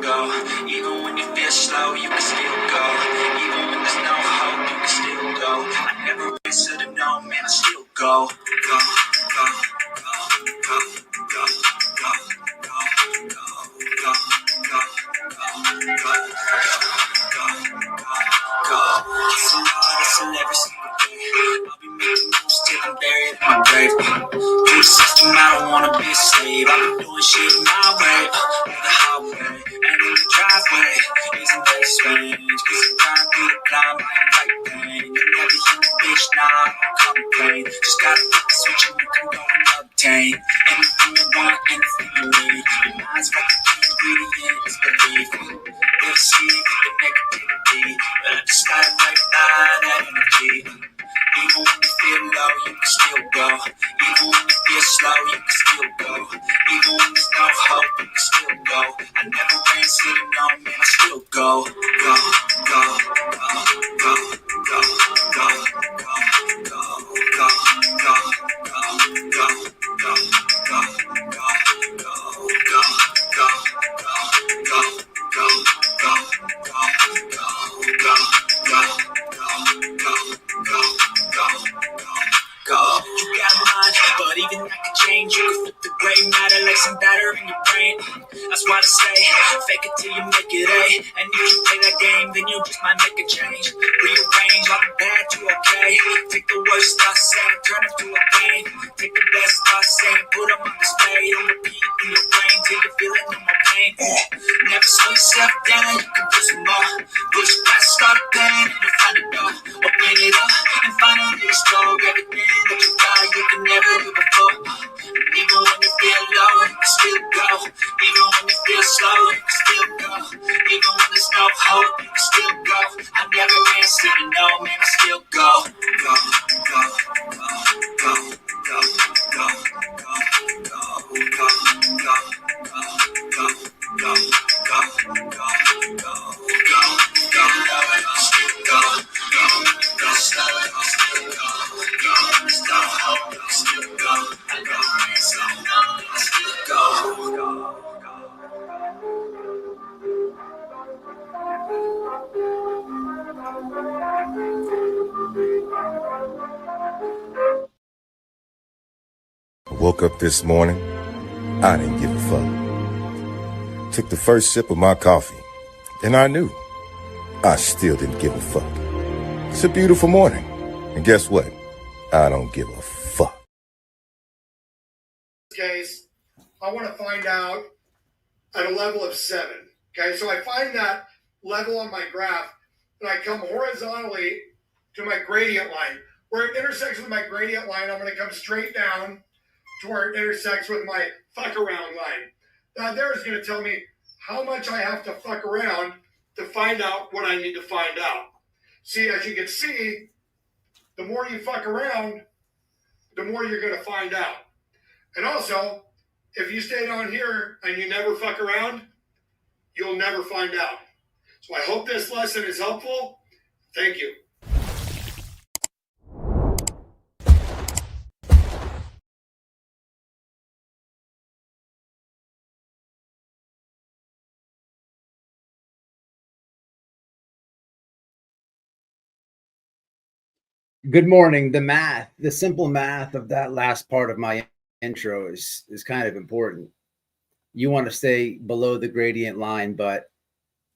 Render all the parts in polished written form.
go. Even when you feel slow, you can still go. Even when there's no hope, you can still go. I never answer to no, man, I still go. Go, go, go, go, go, go, go, go, go, go, go, go. Hustle hard, hustle every single day. I'll be making moves till I'm buried in my grave. Through the system, I don't wanna be a slave. I've been doing shit my way, on the highway, and in the driveway. Isn't that strange? Cause I'm trying through the climb, I ain't right pain. You never hit the bitch, nah, I don't complain. Just gotta flip the switch and you can go and obtain anything you want, anything you need. Your mind's got the key ingredient, is belief. We'll see with the negativity, but I just gotta break by that energy. Even when you feel low, you can still go. Even when you feel slow, you can still go. Even when there's no hope, you can still go. I never ran city, no, man, I still go. Go, go, go, go, go, go, go, go, go, go, go, go, go, go, go, go. You got mine, but even I can change. You can flip the gray matter like some batter in your brain. That's why I say, fake it till you make it A. And if you play that game, then you just might make a change. Rearrange all the bad to okay. Take the worst I say, turn it to a game. Take the best I say, put them on display. On repeat in your brain till you're feeling no more pain. Never slow yourself down, you can do some more. Push past all the pain and you find a door. Open it up and finally explore everything that you thought you could never do before. Even when you feel low, you can still go. Even when you feel slow, you can still go. Even when there's no hope, you can still go. I never answer to no, man, I still go. Go, go, go, go, go, go, go, go, go, go, go, go, go, go, Woke up this morning, I didn't give a fuck. Took the first sip of my coffee, and I knew I still didn't give a fuck. It's a beautiful morning, and guess what? I don't give a fuck. In this case, I want to find out at a level of 7. Okay, so I find that level on my graph, and I come horizontally to my gradient line. Where it intersects with my gradient line, I'm going to come straight down to where it intersects with my fuck around line. Now there is going to tell me how much I have to fuck around to find out what I need to find out. See, as you can see, the more you fuck around, the more you're going to find out. And also, if you stay down here and you never fuck around, you'll never find out. So I hope this lesson is helpful. Thank you. Good morning. The simple math of that last part of my intro is kind of important. You want to stay below the gradient line, but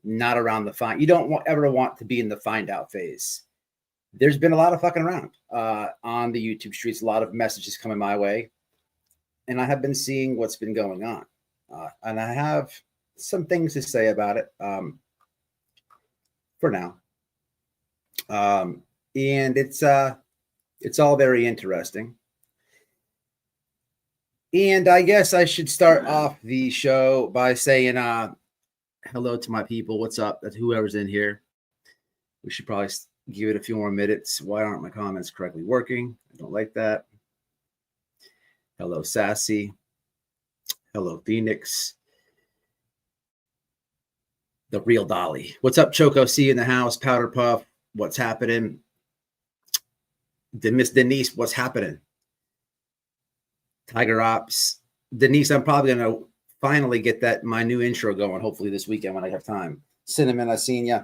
not around the find. You don't ever want to be in the find out phase. There's been a lot of fucking around on the YouTube streets, a lot of messages coming my way, and I have been seeing what's been going on. And I have some things to say about it for now. And it's all very interesting. And I guess I should start off the show by saying hello to my people. What's up? That's whoever's in here. We should probably give it a few more minutes. Why aren't my comments correctly working? I don't like that. Hello, Sassy. Hello, Phoenix. The real Dolly. What's up, Choco? See you in the house. Powder Puff. What's happening? Miss Denise, what's happening? Tiger Ops. Denise, I'm probably going to finally get my new intro going. Hopefully this weekend when I have time. Cinnamon, I seen ya.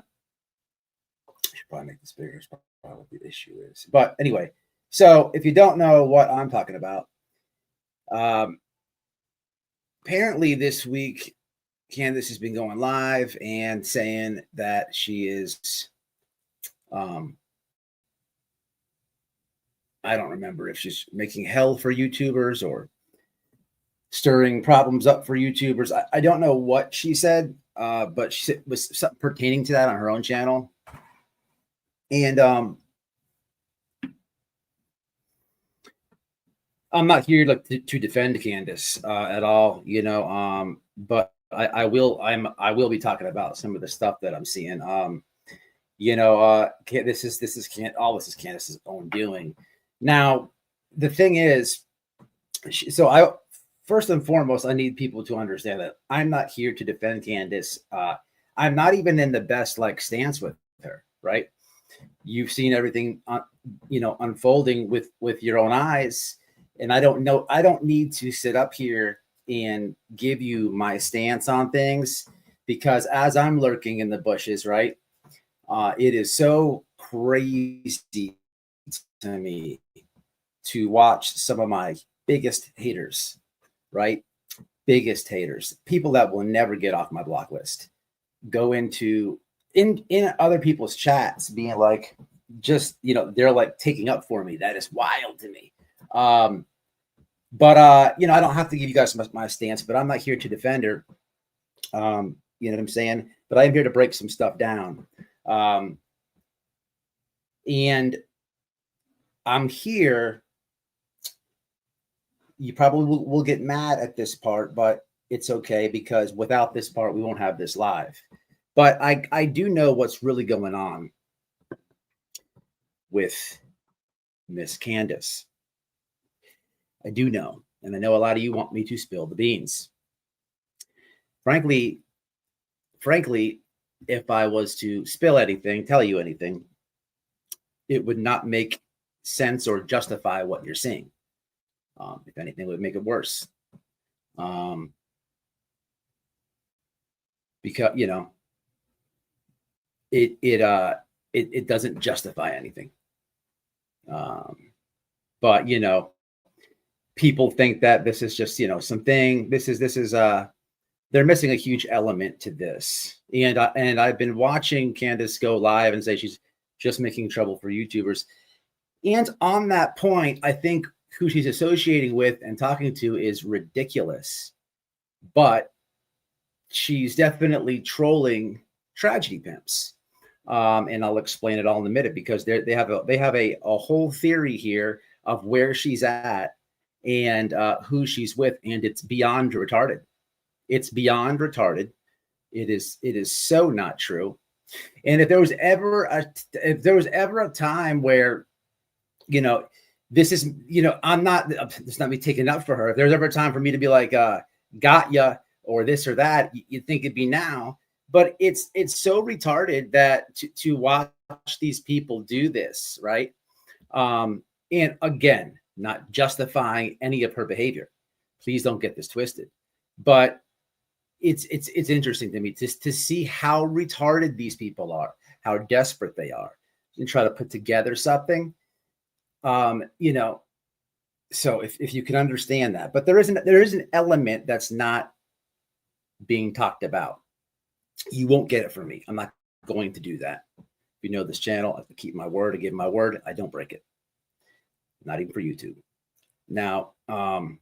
I should probably make this bigger. That's probably what the issue is. But anyway, so if you don't know what I'm talking about, apparently this week, Candus has been going live and saying that she is, I don't remember if she's making hell for YouTubers or stirring problems up for YouTubers. I don't know what she said, but she was something pertaining to that on her own channel. And I'm not here to defend Candus at all, you know, but I will be talking about some of the stuff that I'm seeing. You know, this is Candus's own doing. Now, the thing is, first and foremost, I need people to understand that I'm not here to defend Candus. I'm not even in the best stance with her, right? You've seen everything, unfolding with your own eyes, and I don't need to sit up here and give you my stance on things, because as I'm lurking in the bushes, right, it is so crazy to me to watch some of my biggest haters, right? Biggest haters, people that will never get off my block list, go into in other people's chats being like, just, they're like taking up for me. That is wild to me. But I don't have to give you guys my stance, but I'm not here to defend her. You know what I'm saying? But I'm here to break some stuff down. And I'm here. You probably will get mad at this part, but it's okay, because without this part, we won't have this live. But I do know what's really going on with Miss Candus. I do know, and I know a lot of you want me to spill the beans. Frankly, if I was to spill anything, tell you anything, it would not make sense or justify what you're seeing. If anything, it would make it worse. Because it doesn't justify anything. But people think that this is just something. This is they're missing a huge element to this. And I've been watching Candus go live and say she's just making trouble for YouTubers. And on that point, I think who she's associating with and talking to is ridiculous. But she's definitely trolling tragedy pimps. And I'll explain it all in a minute, because they have a whole theory here of where she's at and who she's with, and it's beyond retarded. It's beyond retarded. It is so not true. And if there was ever a time where, this is, I'm not, it's not me taking up for her. If there's ever a time for me to be like, got ya, or this or that, you'd think it'd be now. But it's so retarded that to watch these people do this, right? And again, not justifying any of her behavior. Please don't get this twisted. But it's interesting to me just to see how retarded these people are, how desperate they are, and try to put together something. So if you can understand that, but there is an element that's not being talked about. You won't get it from me. I'm not going to do that. If you know this channel, I have to keep my word. I give my word. I don't break it. Not even for YouTube. Now, I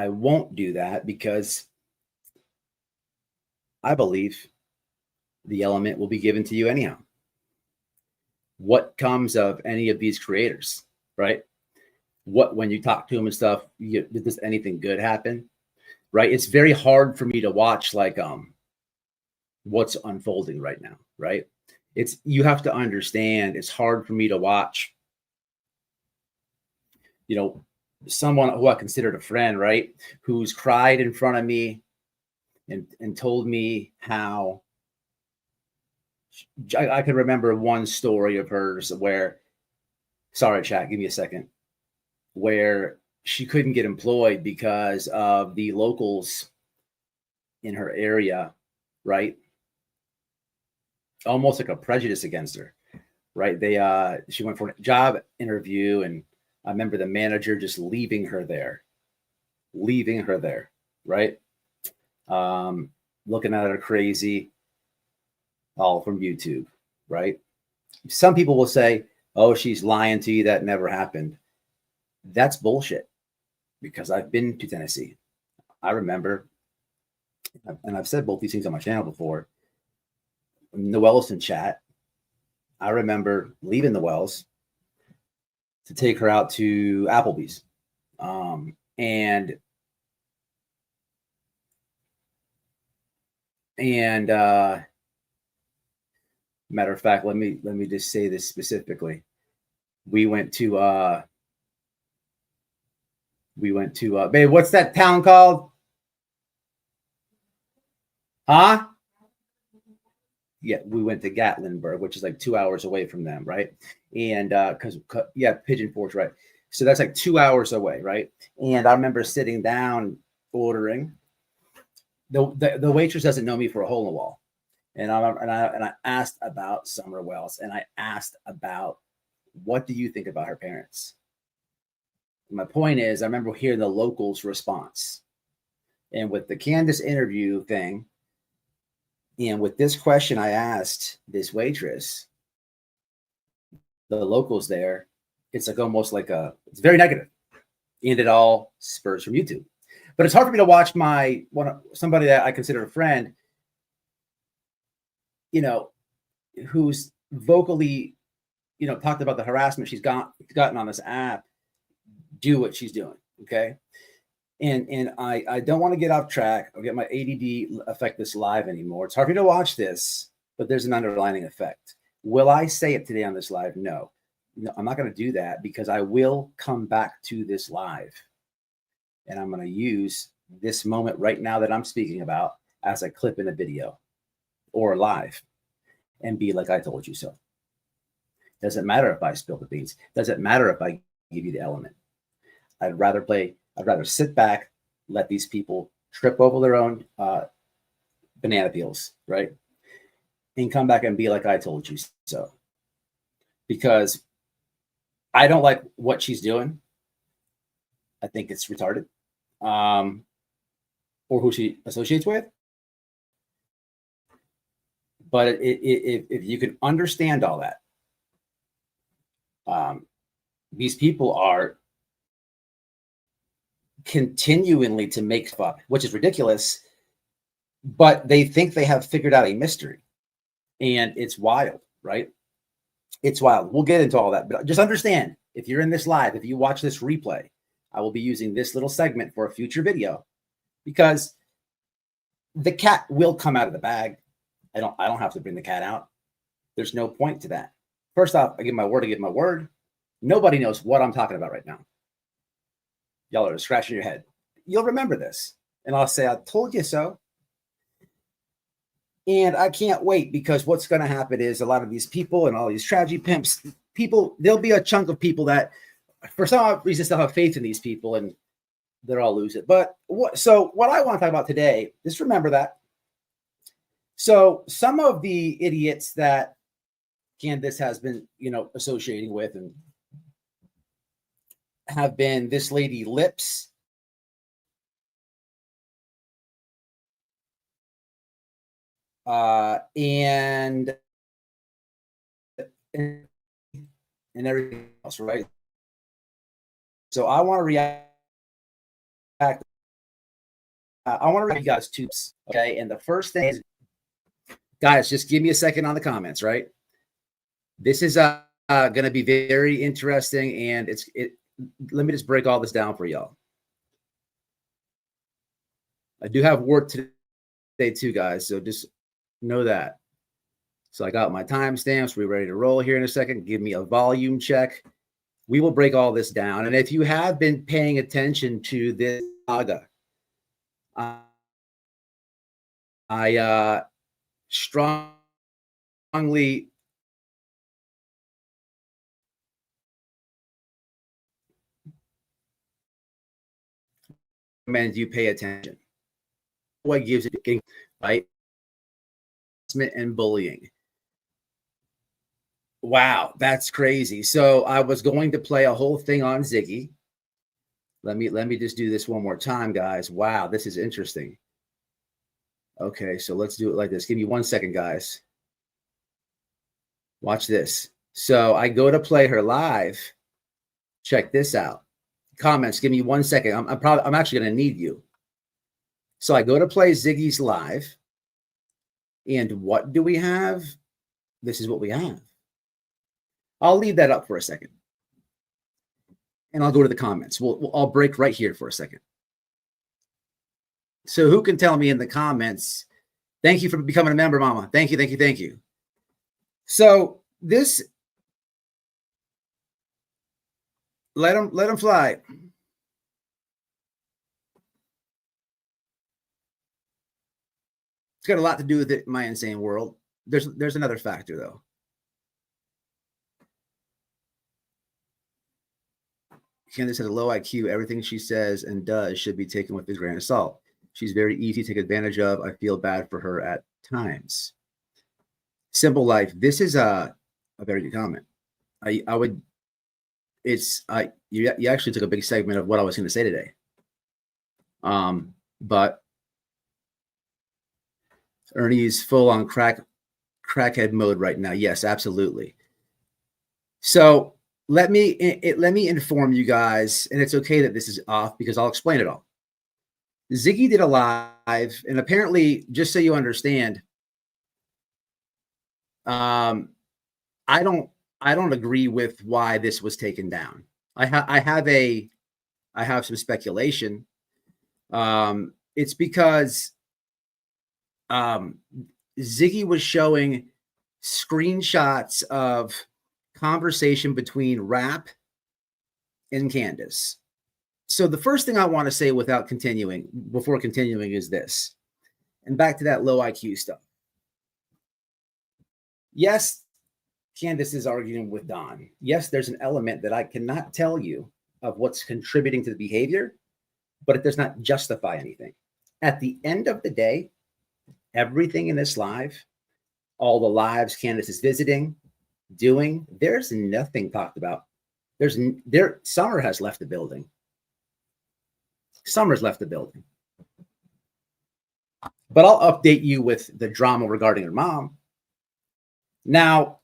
won't do that because I believe the element will be given to you anyhow. What comes of any of these creators, right? When you talk to them and stuff, does anything good happen? Right? It's very hard for me to watch what's unfolding right now, right? You have to understand, it's hard for me to watch, someone who I considered a friend, right? Who's cried in front of me and told me how I can remember one story of hers where, sorry, chat, give me a second, where she couldn't get employed because of the locals in her area, right? Almost like a prejudice against her, right? She went for a job interview, and I remember the manager just leaving her there, right? Looking at her crazy, all from YouTube, right? Some people will say, oh, she's lying to you, that never happened. That's bullshit, because I've been to Tennessee. I remember, and I've said both these things on my channel before, Noelleson chat. I remember leaving the Wells to take her out to Applebee's. And matter of fact, let me just say this specifically. We went to babe, what's that town called? Huh? Yeah, we went to Gatlinburg, which is like 2 hours away from them, right? And Pigeon Forge, right? So that's like 2 hours away, right? And I remember sitting down ordering. The waitress doesn't know me for a hole in the wall, and I asked about Summer Wells, and I asked about, what do you think about her parents? My point is, I remember hearing the locals' response, and with the Candus interview thing, and with this question I asked this waitress, the locals there, it's like almost like it's very negative, and it all spurs from YouTube. But it's hard for me to watch somebody that I consider a friend, who's vocally, talked about the harassment she's gotten on this app, do what she's doing. Okay. And I don't want to get off track or get my ADD affect this live anymore. It's hard for me to watch this, but there's an underlying effect. Will I say it today on this live? No, I'm not going to do that, because I will come back to this live, and I'm going to use this moment right now that I'm speaking about as a clip in a video or live, and be like, I told you so. Doesn't matter if I spill the beans. Doesn't matter if I give you the element. I'd rather sit back, let these people trip over their own banana peels, right? And come back and be like, I told you so. Because I don't like what she's doing. I think it's retarded. Or who she associates with. But if you can understand all that, these people are continually to make fun, which is ridiculous, but they think they have figured out a mystery, and it's wild, right? It's wild. We'll get into all that, but just understand, if you're in this live, if you watch this replay, I will be using this little segment for a future video, because the cat will come out of the bag. I don't have to bring the cat out. There's no point to that. First off, I give my word. Nobody knows what I'm talking about right now. Y'all are scratching your head. You'll remember this, and I'll say, I told you so. And I can't wait, because what's going to happen is a lot of these people and all these tragedy pimps, there'll be a chunk of people that, for some reason, still have faith in these people, and they'll all lose it. But what I want to talk about today, just remember that. So some of the idiots that Candus has been, associating with, and have been this lady Lips, and everything else, right? So I want to react. I want to read you guys tubes, okay? And the first thing is, guys, just give me a second on the comments, right? This is going to be very interesting, and let me just break all this down for y'all. I do have work today too, guys, so just know that. So I got my timestamps. We're ready to roll here in a second. Give me a volume check. We will break all this down. And if you have been paying attention to this saga, I strongly recommend you pay attention. What gives it, right? And bullying. Wow, that's crazy. So I was going to play a whole thing on Ziggy. Let me just do this one more time, guys. Wow, this is interesting. Okay, so let's do it like this. Give me 1 second, guys. Watch this. So I go to play her live. Check this out. Comments, give me 1 second. I'm actually going to need you. So I go to play Ziggy's live. And what do we have? This is what we have. I'll leave that up for a second. And I'll go to the comments. I'll break right here for a second. So who can tell me in the comments? Thank you for becoming a member, Mama. Thank you, thank you, thank you. So this, let them fly. It's got a lot to do with it in my insane world. There's another factor though. Candus has a low IQ. Everything she says and does should be taken with a grain of salt. She's very easy to take advantage of. I feel bad for her at times. Simple Life. This is a very good comment. You actually took a big segment of what I was going to say today. But Ernie's full on crackhead mode right now. Yes, absolutely. So let me inform you guys, and it's okay that this is off because I'll explain it all. Ziggy did a live, and apparently, just so you understand, I don't agree with why this was taken down. I have some speculation. It's because Ziggy was showing screenshots of conversation between Rap and Candus. So the first thing I want to say before continuing is this, and back to that low IQ stuff. Yes, Candus is arguing with Don. Yes, there's an element that I cannot tell you of what's contributing to the behavior, but it does not justify anything. At the end of the day, everything in this live, all the lives Candus is visiting, doing, there's nothing talked about. Summer has left the building. Summer's left the building. But I'll update you with the drama regarding her mom. Now,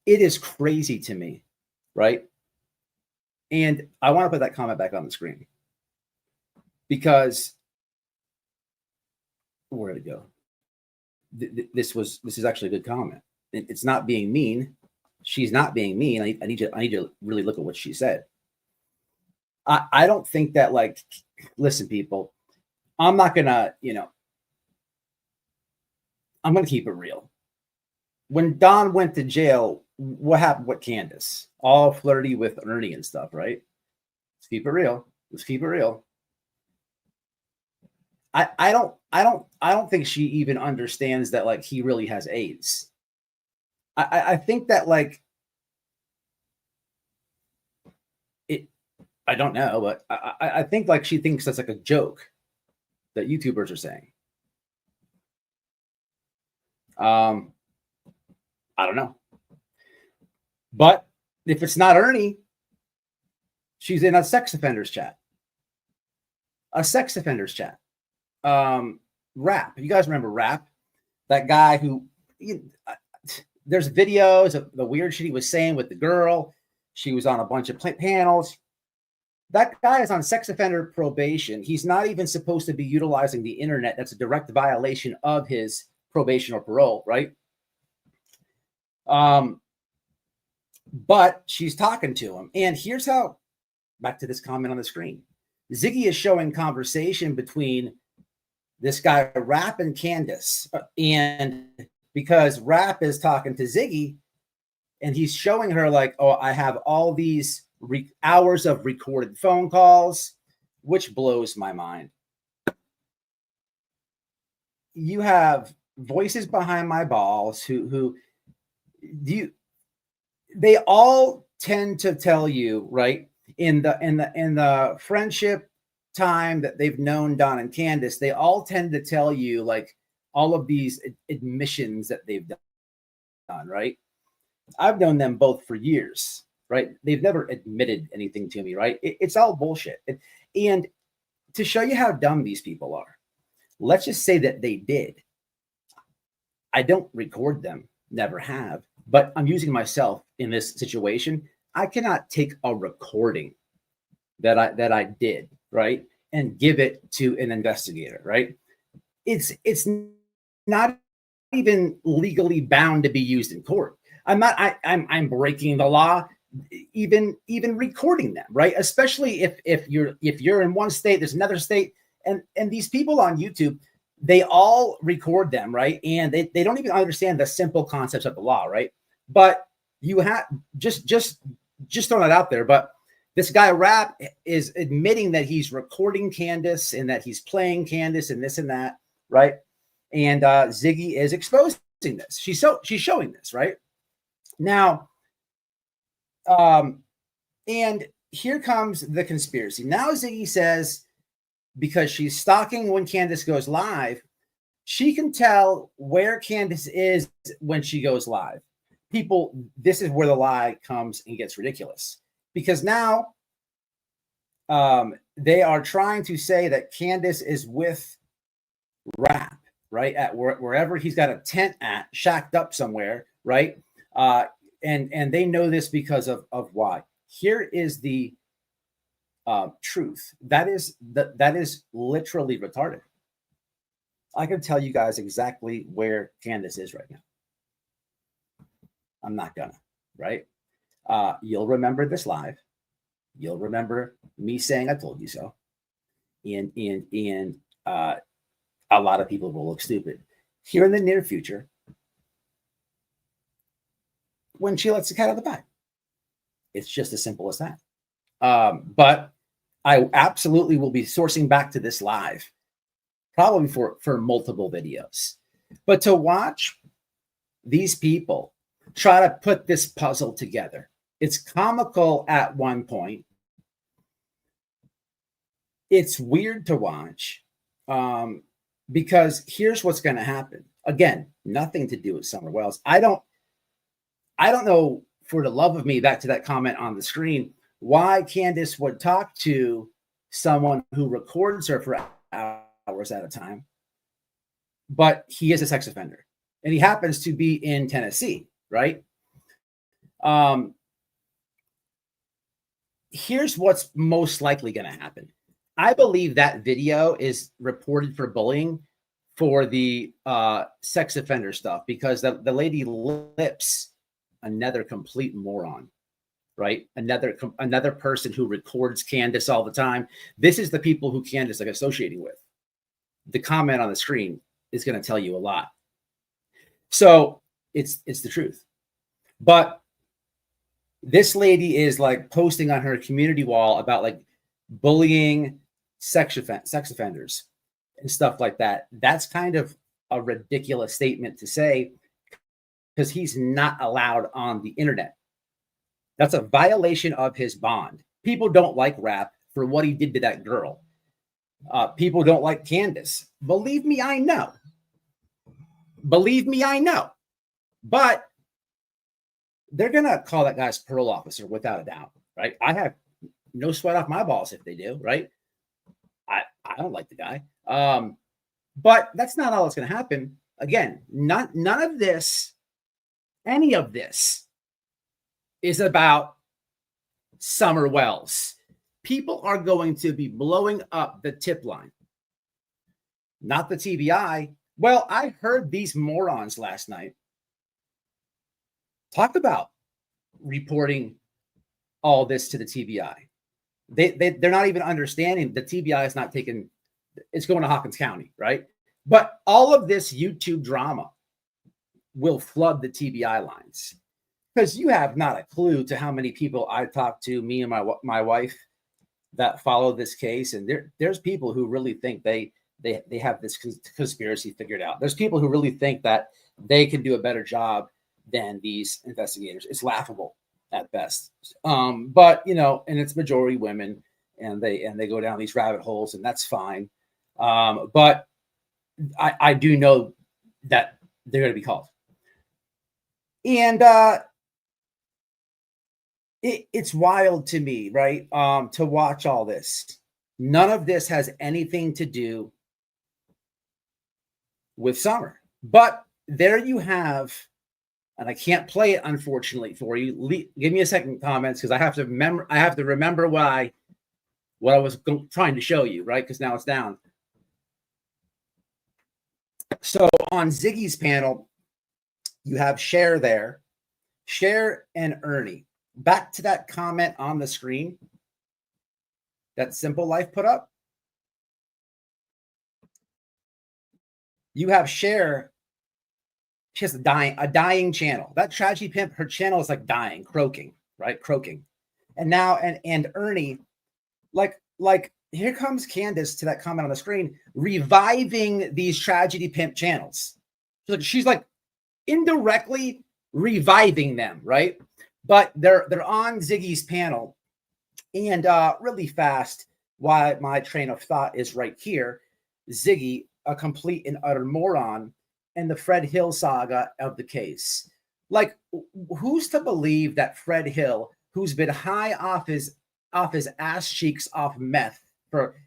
it is crazy to me, right? And I want to put that comment back on the screen because where did it go? This is actually a good comment. It's not being mean. She's not being mean. I need to really look at what she said. I don't think that, like, listen, people, I'm not gonna, I'm gonna keep it real. When Don went to jail, what happened with Candus? All flirty with Ernie and stuff, right? Let's keep it real. Let's keep it real. I don't think she even understands that, like, he really has AIDS. I think that, like, I don't know, but I think, like, she thinks that's like a joke that YouTubers are saying. I don't know. But if it's not Ernie, she's in a sex offenders chat. A sex offenders chat. Rap. You guys remember Rap? That guy who, there's videos of the weird shit he was saying with the girl. She was on a bunch of panels. That guy is on sex offender probation. He's not even supposed to be utilizing the internet. That's a direct violation of his probation or parole, right? But she's talking to him. And here's how, back to this comment on the screen. Ziggy is showing conversation between this guy, Rap, and Candus. And because Rap is talking to Ziggy, and he's showing her, like, oh, I have all these hours of recorded phone calls, which blows my mind. You have voices behind my balls they all tend to tell you, right, In the friendship time that they've known Don and Candus, they all tend to tell you like all of these admissions that they've done, right? I've known them both for years, right? They've never admitted anything to me, right? It's all bullshit. And to show you how dumb these people are, let's just say that they did. I don't record them, never have, but I'm using myself in this situation. I cannot take a recording that I did, right, and give it to an investigator, right? It's not even legally bound to be used in court. I'm breaking the law even recording them, right? Especially if you're in one state, there's another state, and these people on YouTube, they all record them, right? And they don't even understand the simple concepts of the law, right? But you have just throwing it out there. But this guy Rap is admitting that he's recording Candus and that he's playing Candus and this and that, right? And Ziggy is exposing this. She's showing this, right? Now, and here comes the conspiracy. Now Ziggy says, because she's stalking when Candus goes live, she can tell where Candus is when she goes live. People, this is where the lie comes and gets ridiculous, because now they are trying to say that Candus is with Rap, right? At wherever he's got a tent at, shacked up somewhere, right? And they know this because of why. Here is the truth. That is literally retarded. I can tell you guys exactly where Candus is right now. I'm not gonna, right? You'll remember this live. You'll remember me saying I told you so. And a lot of people will look stupid. Here in the near future, when she lets the cat out of the bag. It's just as simple as that. But I absolutely will be sourcing back to this live, probably for multiple videos. But to watch these people try to put this puzzle together, it's comical at one point. It's weird to watch because here's what's going to happen. Again, nothing to do with Summer Wells. I don't know, for the love of me, back to that comment on the screen, why Candus would talk to someone who records her for hours at a time. But he is a sex offender, and he happens to be in Tennessee, right? Here's what's most likely going to happen. I believe that video is reported for bullying for the sex offender stuff, because the lady lips another complete moron, right? Another person who records Candus all the time. This is the people who Candus like associating with. The comment on the screen is going to tell you a lot. So it's the truth. But this lady is like posting on her community wall about like bullying sex offenders and stuff like that. That's kind of a ridiculous statement to say, because he's not allowed on the internet. That's a violation of his bond. People don't like Rap for what he did to that girl. People don't like Candus. Believe me, I know. But they're going to call that guy's parole officer without a doubt, right? I have no sweat off my balls if they do, right? I don't like the guy. But that's not all that's going to happen. Again, none of this, any of this is about Summer Wells. People are going to be blowing up the tip line, not the TBI. Well, I heard these morons last night talk about reporting all this to the TBI. They're not even understanding the TBI is not taking, it's going to Hawkins County, right? But all of this YouTube drama will flood the TBI lines, because you have not a clue to how many people I talked to, me and my wife, that follow this case. And there's people who really think they have this conspiracy figured out. There's people who really think that they can do a better job than these investigators. It's laughable. at best. But you know, and it's majority women, and they go down these rabbit holes, and that's fine. But I do know that they're going to be called, and it's wild to me, right? To watch all this. None of this has anything to do with Summer, but there you have. And I can't play it, unfortunately, for you. Give me a second, comments, because I have to remember what I was trying to show you, right? Because now it's down. So on Ziggy's panel, you have Cher there, Cher and Ernie. Back to that comment on the screen that Simple Life put up. You have Cher. She has a dying channel. That tragedy pimp, her channel is like dying, croaking, right? Croaking. And now, and Ernie, like here comes Candus to that comment on the screen, reviving these tragedy pimp channels. She's like indirectly reviving them, right? But they're on Ziggy's panel. And really fast, why my train of thought is right here. Ziggy, a complete and utter moron, and the Fred Hill saga of the case. Like, who's to believe that Fred Hill, who's been high off his ass cheeks off meth,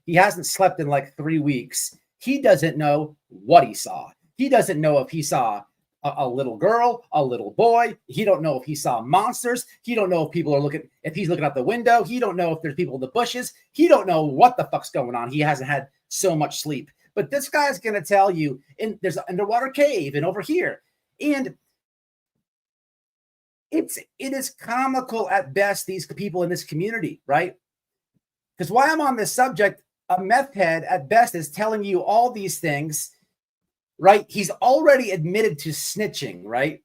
he hasn't slept in like 3 weeks, he doesn't know what he saw. He doesn't know if he saw a little girl, a little boy. He don't know if he saw monsters. He don't know if he's looking out the window. He don't know if there's people in the bushes. He don't know what the fuck's going on. He hasn't had so much sleep. But this guy's going to tell you, there's an underwater cave and over here. And it is comical at best, these people in this community, right? Because while I'm on this subject, a meth head at best is telling you all these things, right? He's already admitted to snitching, right?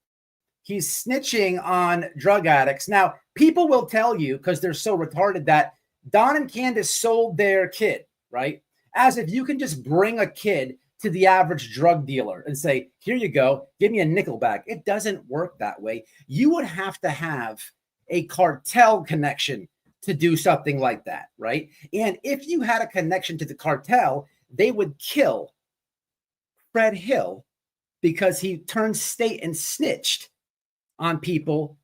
He's snitching on drug addicts. Now, people will tell you, because they're so retarded, that Don and Candus sold their kid, right? As if you can just bring a kid to the average drug dealer and say, here you go, give me a nickel bag. It doesn't work that way. You would have to have a cartel connection to do something like that, right? And if you had a connection to the cartel, they would kill Fred Hill because he turned state and snitched on people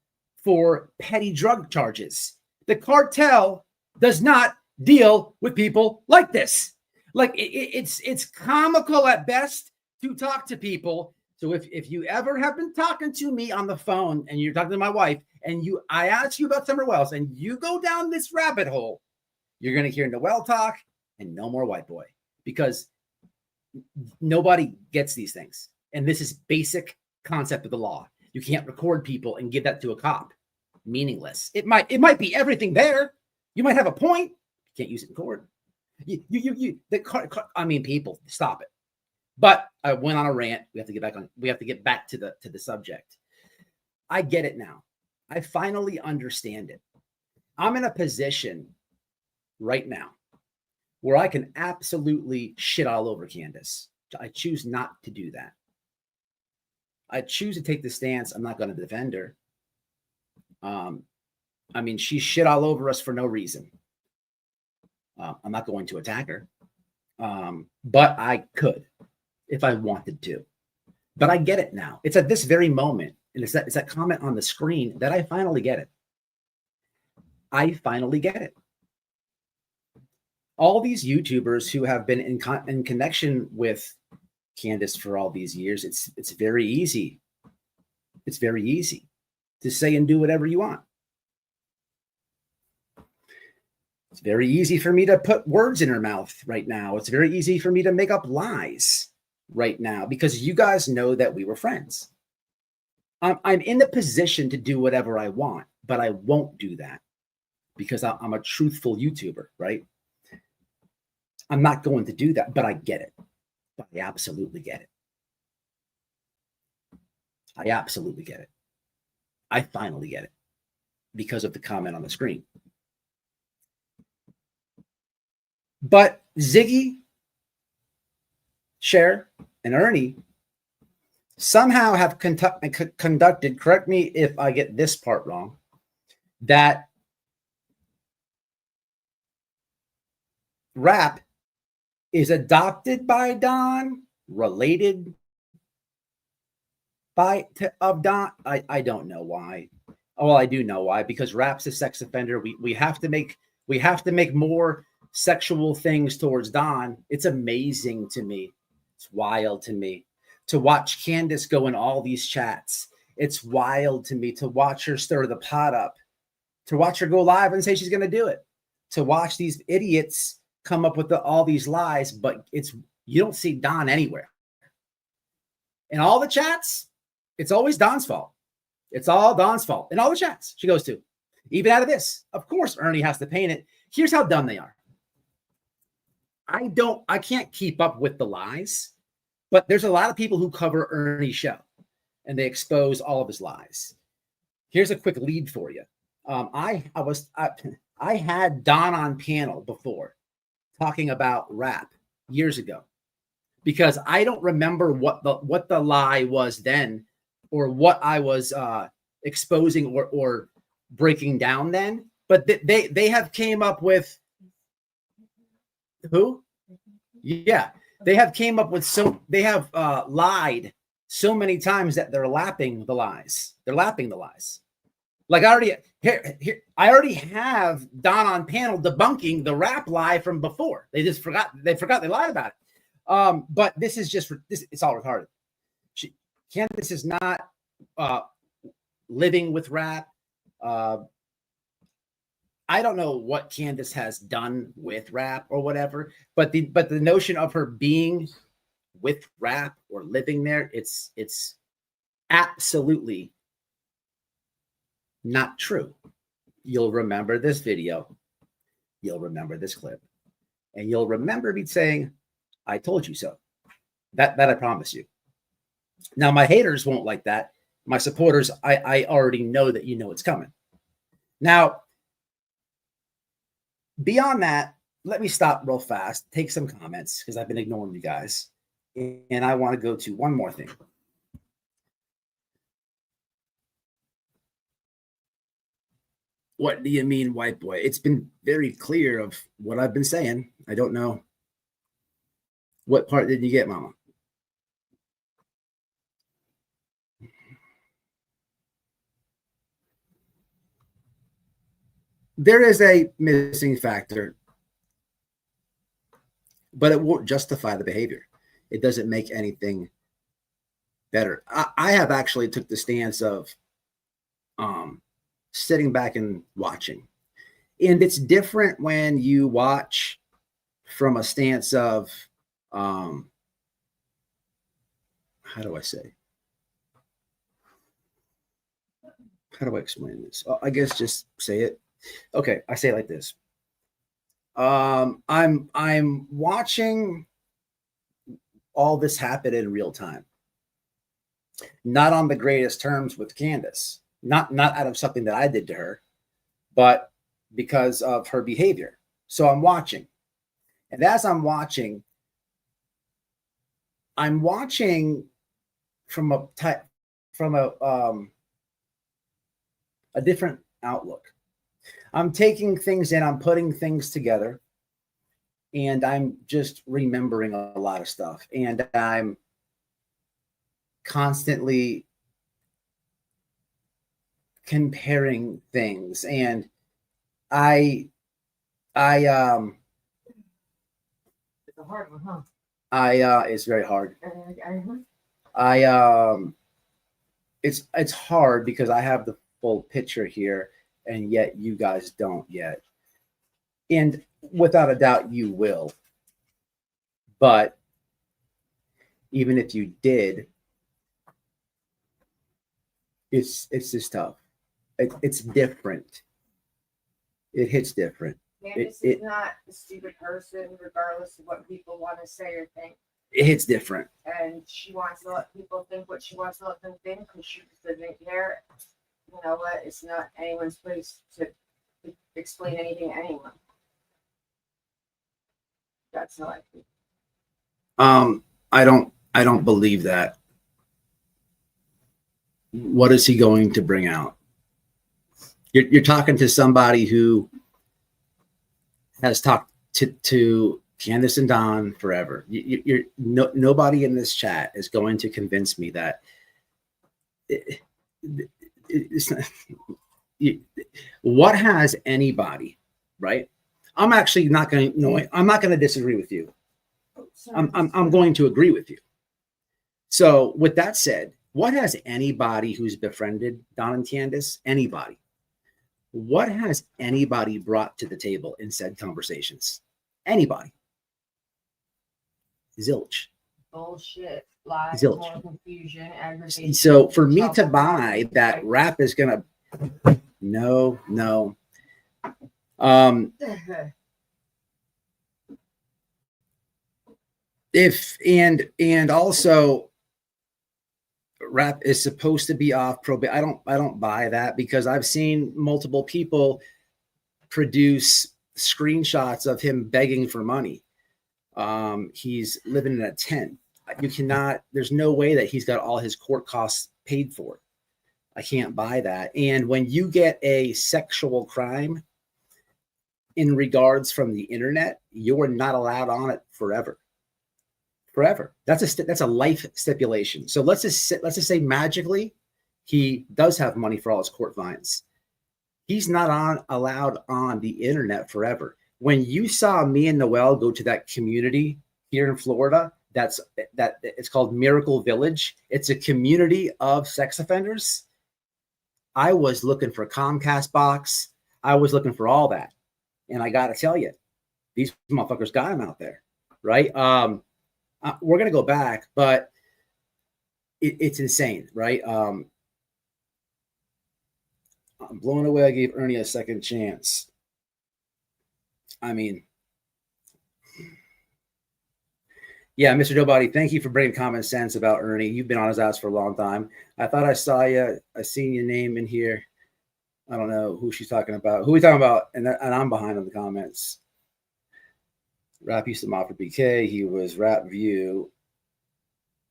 for petty drug charges. The cartel does not deal with people like this. Like it's comical at best to talk to people. So if you ever have been talking to me on the phone and you're talking to my wife and I ask you about Summer Wells and you go down this rabbit hole, you're going to hear Noel talk and no more white boy, because nobody gets these things. And this is basic concept of the law. You can't record people and give that to a cop. Meaningless. It might be everything there. You might have a point. You can't use it in court. People, stop it. But I went on a rant. We have to get back to the subject. I get it now. I finally understand it. I'm in a position right now where I can absolutely shit all over Candus. I choose not to do that. I choose to take the stance. I'm not going to defend her. She shit all over us for no reason. I'm not going to attack her. But I could if I wanted to. But I get it now. It's at this very moment, and it's that comment on the screen that I finally get it. I finally get it. All these YouTubers who have been in connection with Candus for all these years, it's very easy. It's very easy to say and do whatever you want. It's very easy for me to put words in her mouth right now. It's very easy for me to make up lies right now because you guys know that we were friends. I'm in the position to do whatever I want, but I won't do that because I'm a truthful YouTuber, right? I'm not going to do that, but I get it. I absolutely get it. I absolutely get it. I finally get it because of the comment on the screen. But Ziggy, Cher, and Ernie somehow have conducted, correct me if I get this part wrong, that rap is adopted by Don, related of Don. I don't know why. Well, I do know why, because rap's a sex offender. We have to make more sexual things towards Don. It's amazing to me. It's wild to me to watch Candus go in all these chats. It's wild to me to watch her stir the pot up, to watch her go live and say she's going to do it, to watch these idiots come up with all these lies, but you don't see Don anywhere. In all the chats, it's always Don's fault. It's all Don's fault. In all the chats she goes to, even out of this. Of course, Ernie has to paint it. Here's how dumb they are. I can't keep up with the lies, but there's a lot of people who cover Ernie's show and they expose all of his lies. Here's a quick lead for you. I had Don on panel before talking about rap years ago, because I don't remember what the lie was then, or what I was exposing or breaking down then. But they have came up with who? Yeah, they have came up with they have lied so many times that they're lapping the lies. They're lapping the lies. Like I already have Don on panel debunking the rap lie from before. They just forgot. They lied about it. But this is just this. It's all retarded. Candus is not living with rap. I don't know what Candus has done with rap or whatever, but the notion of her being with rap or living there, it's absolutely not true. You'll remember this video, you'll remember this clip, and you'll remember me saying, "I told you so." That I promise you. Now, my haters won't like that. My supporters, I already know that you know it's coming. Now, beyond that, let me stop real fast, take some comments, because I've been ignoring you guys. And I want to go to one more thing. What do you mean, white boy? It's been very clear of what I've been saying. I don't know. What part did you get, Mama? There is a missing factor, but it won't justify the behavior. It doesn't make anything better. I have actually took the stance of sitting back and watching. And it's different when you watch from a stance of, how do I say? How do I explain this? I guess just say it. Okay, I say it like this. I'm watching all this happen in real time. Not on the greatest terms with Candus. Not out of something that I did to her, but because of her behavior. So I'm watching. And as I'm watching from a different outlook. I'm taking things in, I'm putting things together, and I'm just remembering a lot of stuff. And I'm constantly comparing things. And it's a hard one, huh? It's very hard. It's hard because I have the full picture here, and yet you guys don't yet. And without a doubt, you will. But even if you did, it's just tough. It's different. It hits different. Candus is not a stupid person, regardless of what people want to say or think. It hits different. And she wants to let people think what she wants to let them think, because she doesn't care. You know what? It's not anyone's place to explain anything to anyone. That's how I feel. I don't believe that. What is he going to bring out? You're talking to somebody who has talked to Candus and Don forever. Nobody in this chat is going to convince me that it's not, what has anybody, right? I'm actually not going to, I'm not going to disagree with you. I'm going to agree with you. So with that said, what has anybody who's befriended Don and Candus, anybody, what has anybody brought to the table in said conversations? Anybody? Zilch. Bullshit. Lies, Zilch. more confusion, aggravation. So for me to buy that rap is gonna, no. If and also rap is supposed to be off probate. I don't buy that, because I've seen multiple people produce screenshots of him begging for money. He's living in a tent. You cannot, there's no way that he's got all his court costs paid for. I can't buy that. And when you get a sexual crime in regards from the internet, you're not allowed on it forever. That's a life stipulation. So let's just say magically he does have money for all his court fines. He's not allowed on the internet forever. When you saw me and Noel go to that community here in Florida, it's called Miracle Village. It's a community of sex offenders. I was looking for a Comcast box. I was looking for all that. And I got to tell you, these motherfuckers got him out there, right? We're going to go back, but it's insane, right? I'm blown away. I gave Ernie a second chance. I mean, yeah, Mr. Nobody, thank you for bringing common sense about Ernie. You've been on his ass for a long time. I thought I saw you. I seen your name in here. I don't know who she's talking about. Who are we talking about? And I'm behind on the comments. Rap used to mob for BK. He was Rap View.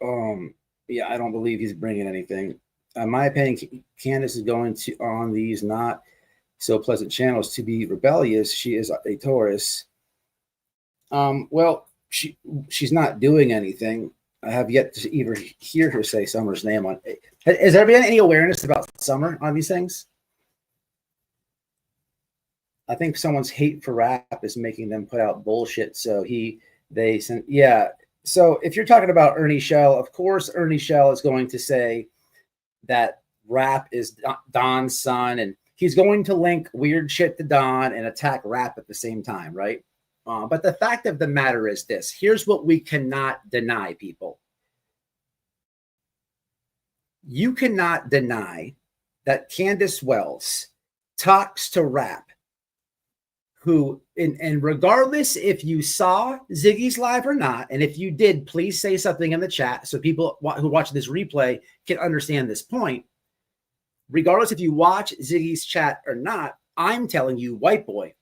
Yeah, I don't believe he's bringing anything. In my opinion, Candus is going to on these not so pleasant channels to be rebellious. She is a Taurus. Well, she's not doing anything. I have yet to even hear her say Summer's name on it. Has there been any awareness about Summer on these things? I think someone's hate for rap is making them put out bullshit. So they sent, yeah. So if you're talking about Ernie Shell, of course, Ernie Shell is going to say that rap is Don's son, and he's going to link weird shit to Don and attack rap at the same time, right? But the fact of the matter is this. Here's what we cannot deny, people. You cannot deny that Candus Wells talks to rap, who, and regardless if you saw Ziggy's live or not, and if you did, please say something in the chat so people who watch this replay can understand this point. Regardless if you watch Ziggy's chat or not, I'm telling you, white boy,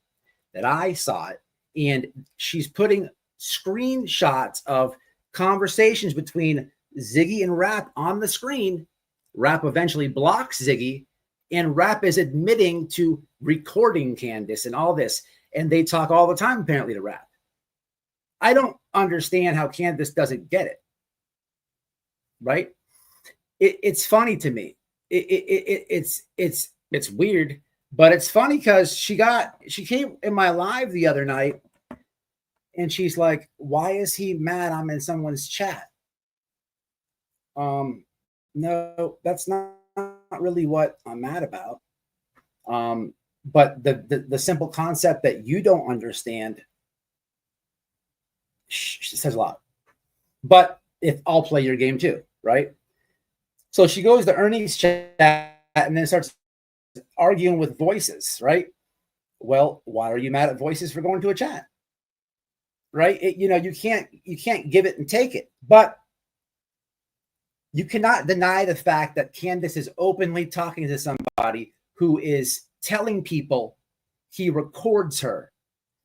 that I saw it, and she's putting screenshots of conversations between Ziggy and Rap on the screen. Rap eventually blocks Ziggy, and Rap is admitting to recording Candus and all this. And they talk all the time, apparently, to Rap. I don't understand how Candus doesn't get it. Right? It's funny to me. It's weird, but it's funny because she came in my live the other night, and she's like, why is he mad I'm in someone's chat? No, that's not really what I'm mad about. But the simple concept that you don't understand says a lot. But if I'll play your game too, right? So she goes to Ernie's chat and then starts arguing with Voices, right? Well, why are you mad at Voices for going to a chat? Right? You can't give it and take it. But you cannot deny the fact that Candus is openly talking to somebody who is telling people he records her,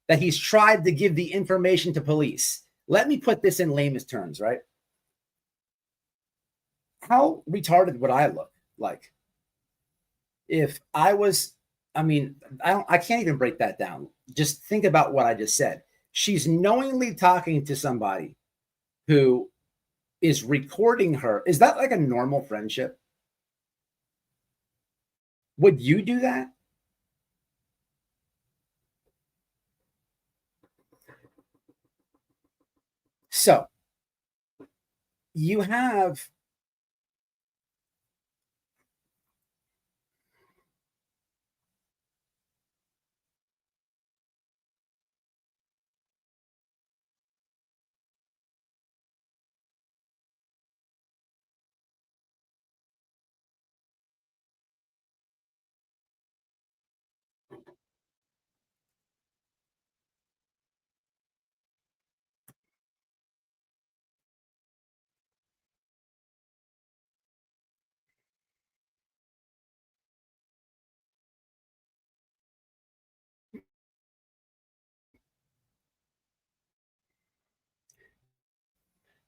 that he's tried to give the information to police. Let me put this in layman's terms, right? How retarded would I look like if I was I mean, I can't even break that down. Just think about what I just said. She's knowingly talking to somebody who is recording her. Is that like a normal friendship? Would you do that? So you have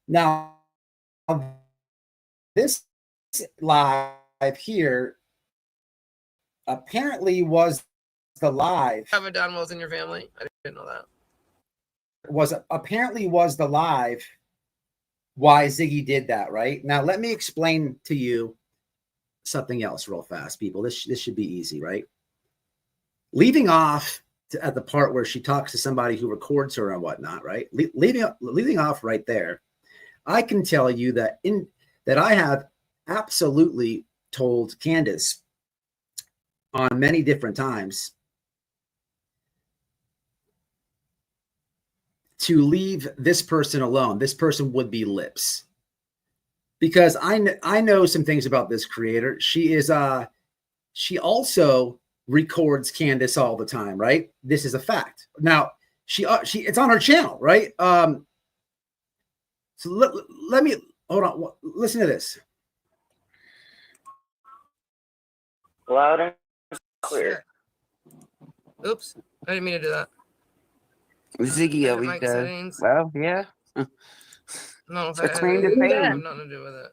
now this live here apparently was the live. Have a Don Wells in your family? I didn't know that. Was the live why Ziggy did that, right? Now let me explain to you something else real fast, people. This should be easy, right? Leaving off at the part where she talks to somebody who records her and whatnot, right? Leaving off right there, I can tell you that I have absolutely told Candus on many different times to leave this person alone. This person would be Lips, because I know some things about this creator. She also records Candus all the time, right? This is a fact. Now she it's on her channel, right? So let me hold on. Listen to this. Loud and clear. Oops, I didn't mean to do that. Ziggy always Mic does. settings. Well, yeah. No, It's her claim to I have fame. nothing to do with it.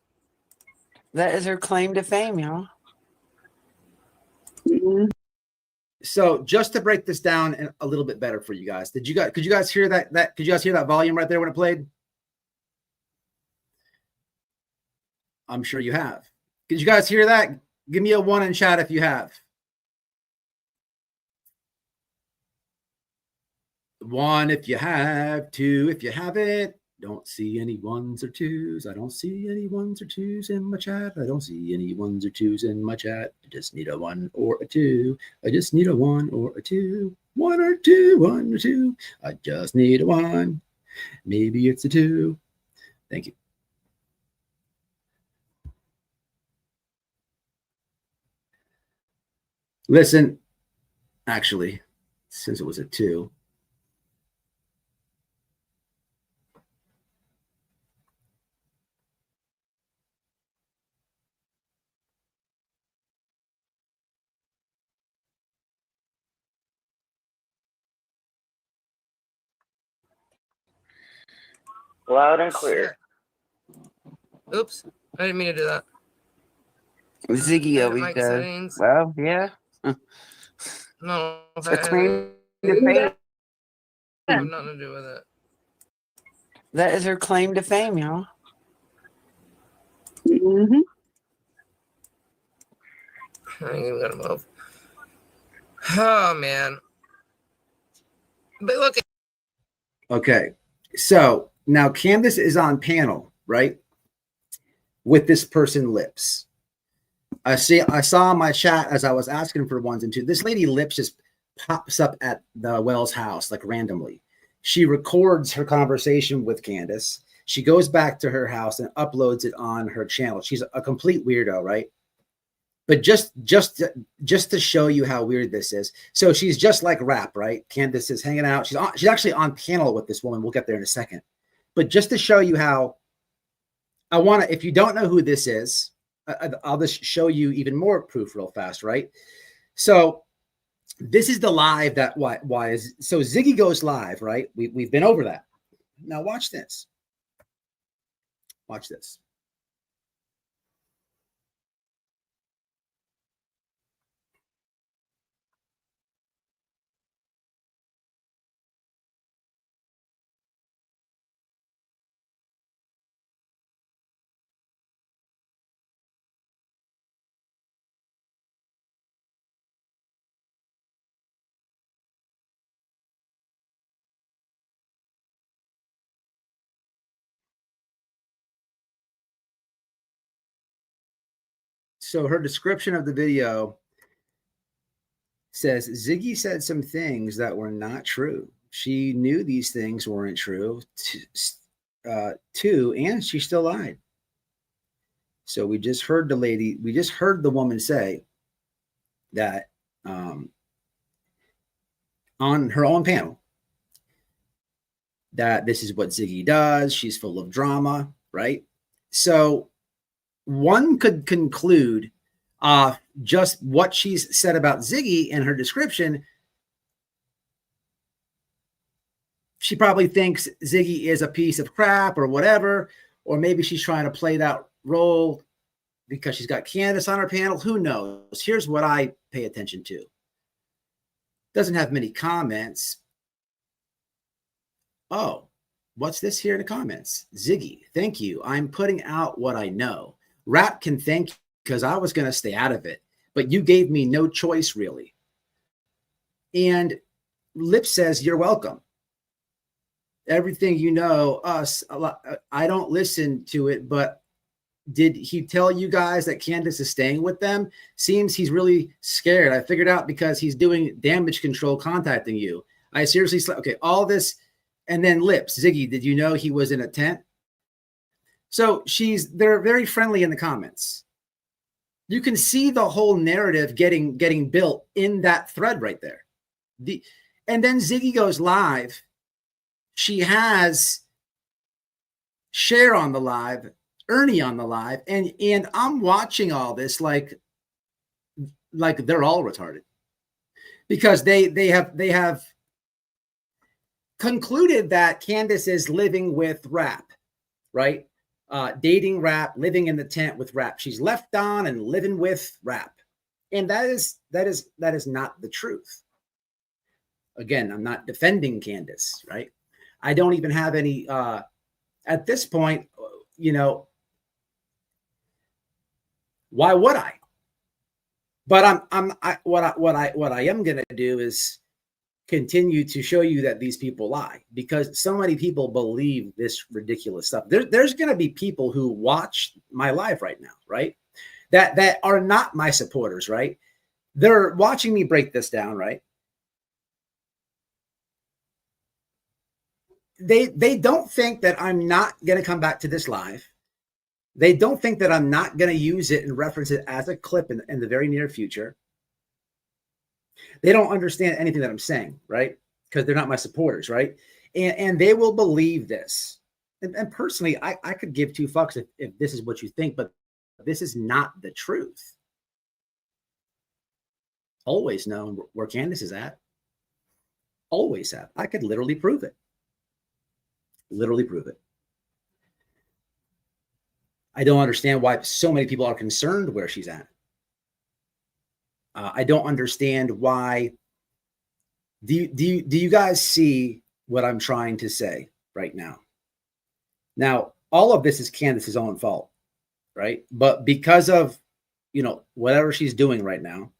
That is her claim to fame, y'all. So just to break this down a little bit better for you guys, could you guys hear that? Could you guys hear that volume right there when it played? I'm sure you have. Did you guys hear that? Give me a 1 in chat if you have. 1 if you have, 2 if you have it. Don't see any 1s or 2s. I don't see any 1s or 2s in my chat. I don't see any 1s or 2s in my chat. I just need a 1 or a 2. I just need a 1 or a 2. 1 or 2, 1 or 2. I just need a 1. Maybe it's a 2. Thank you. Listen, actually, since it was a 2. Loud and clear. Oops, I didn't mean to do that. Ziggy always Mic does. settings. Well, yeah. No, It's her claim to fame. I have nothing to do with it. That is her claim to fame, y'all. I ain't even gonna move. Oh man. But look. Okay, so now Candus is on panel, right? With this person Lips. I saw in my chat as I was asking for 1s and 2s. This lady Lips just pops up at the Wells house like randomly. She records her conversation with Candus. She goes back to her house and uploads it on her channel. She's a complete weirdo, right? But just to show you how weird this is. So she's just like Rap, right? Candus is hanging out. She's actually on panel with this woman. We'll get there in a second. But just to show you how I want to, if you don't know who this is, I'll just show you even more proof real fast, right? So this is the live that why is so Ziggy goes live, right? We've been over that. Now watch this. Watch this. So her description of the video says Ziggy said some things that were not true. She knew these things weren't true, too, and she still lied. So we just heard the woman say that on her own panel that this is what Ziggy does. She's full of drama, right? So one could conclude just what she's said about Ziggy in her description. She probably thinks Ziggy is a piece of crap or whatever, or maybe she's trying to play that role because she's got Candus on her panel. Who knows? Here's what I pay attention to. Doesn't have many comments. Oh, what's this here in the comments? Ziggy, thank you. I'm putting out what I know. Rap can thank you because I was going to stay out of it, but you gave me no choice, really. And Lip says, you're welcome. Everything you know, us, I don't listen to it, but did he tell you guys that Candus is staying with them? Seems he's really scared. I figured out because he's doing damage control contacting you. I seriously, okay, all this. And then Lips, Ziggy, did you know he was in a tent? So they're very friendly in the comments. You can see the whole narrative getting built in that thread right there. And then Ziggy goes live. She has Cher on the live, Ernie on the live, and I'm watching all this like they're all retarded because they have concluded that Candus is living with Rap, right? Dating Rap, living in the tent with Rap. She's left on and living with Rap, and that is not the truth. Again, I'm not defending Candus, right? I don't even have any at this point. You know, why would I? But what I am gonna do is continue to show you that these people lie because so many people believe this ridiculous stuff. There's going to be people who watch my live right now, right? That are not my supporters, right? They're watching me break this down, right? They don't think that I'm not going to come back to this live. They don't think that I'm not going to use it and reference it as a clip in the very near future. They don't understand anything that I'm saying, right? Because they're not my supporters, right? And they will believe this. And personally, I could give two fucks if this is what you think, but this is not the truth. Always known where Candus is at. Always have. I could literally prove it. Literally prove it. I don't understand why so many people are concerned where she's at. I don't understand why. Do you guys see what I'm trying to say right now? Now, all of this is Candus's own fault, right? But because of, whatever she's doing right now,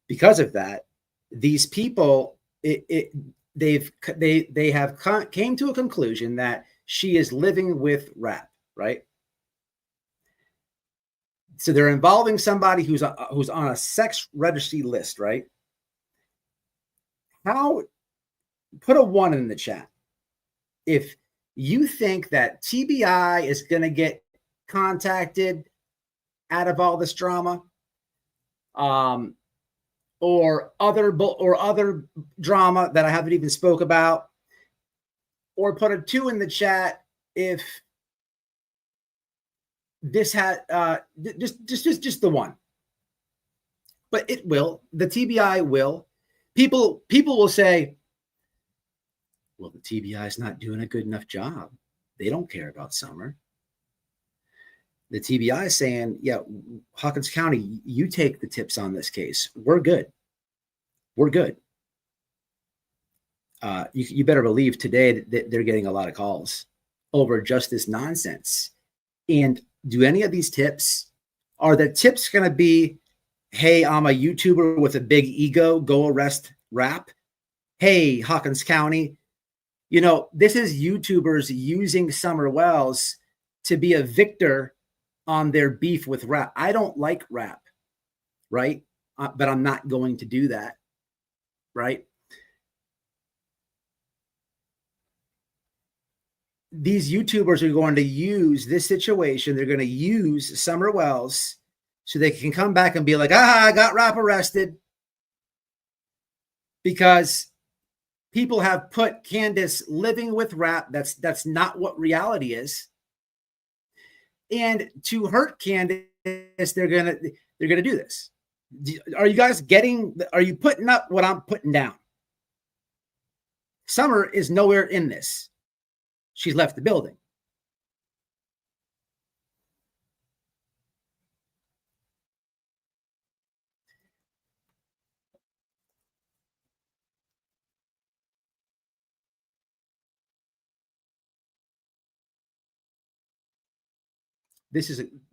because of that, these people, they have came to a conclusion that she is living with Rap, right? So they're involving somebody who's on a sex registry list, right? Put a 1 in the chat if you think that TBI is going to get contacted out of all this drama, or other drama that I haven't even spoke about, or put a 2 in the chat if this had just the 1. But it will. The TBI will. People will say, well, the TBI is not doing a good enough job. They don't care about Summer. The TBI is saying, yeah, Hawkins County, you take the tips on this case. We're good. We're good. You better believe today that they're getting a lot of calls over just this nonsense. And do any of these tips, are the tips going to be, hey, I'm a YouTuber with a big ego, go arrest Rap? Hey, Hawkins County, this is YouTubers using Summer Wells to be a victor on their beef with rap. I don't like rap, right? But I'm not going to do that, right? These YouTubers are going to use this situation. They're going to use Summer Wells so they can come back and be like, I got rap arrested. Because people have put Candus living with rap. That's not what reality is. And to hurt Candus, they're gonna do this. Are you guys are you putting up what I'm putting down? Summer is nowhere in this. She's left the building.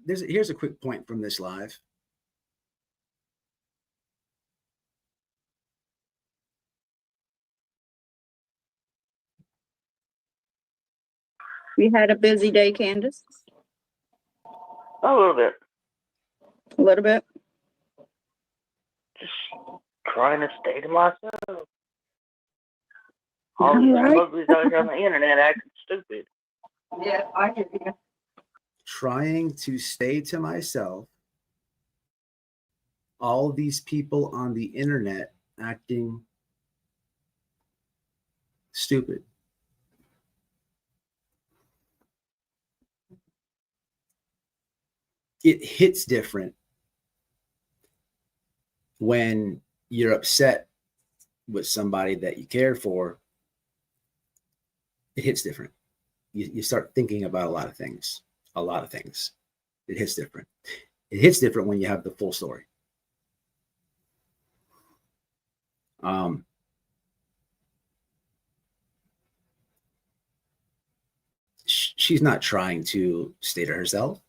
Here's a quick point from this live. You had a busy day, Candus? A little bit. A little bit? Just trying to stay to myself. All these Alright. smugglers out here on the internet acting stupid. Yeah, I hear you. Trying to stay to myself. All these people on the internet acting stupid. It hits different when you're upset with somebody that you care for. It hits different. You start thinking about a lot of things. It hits different. It hits different when you have the full story. She's not trying to stay to herself.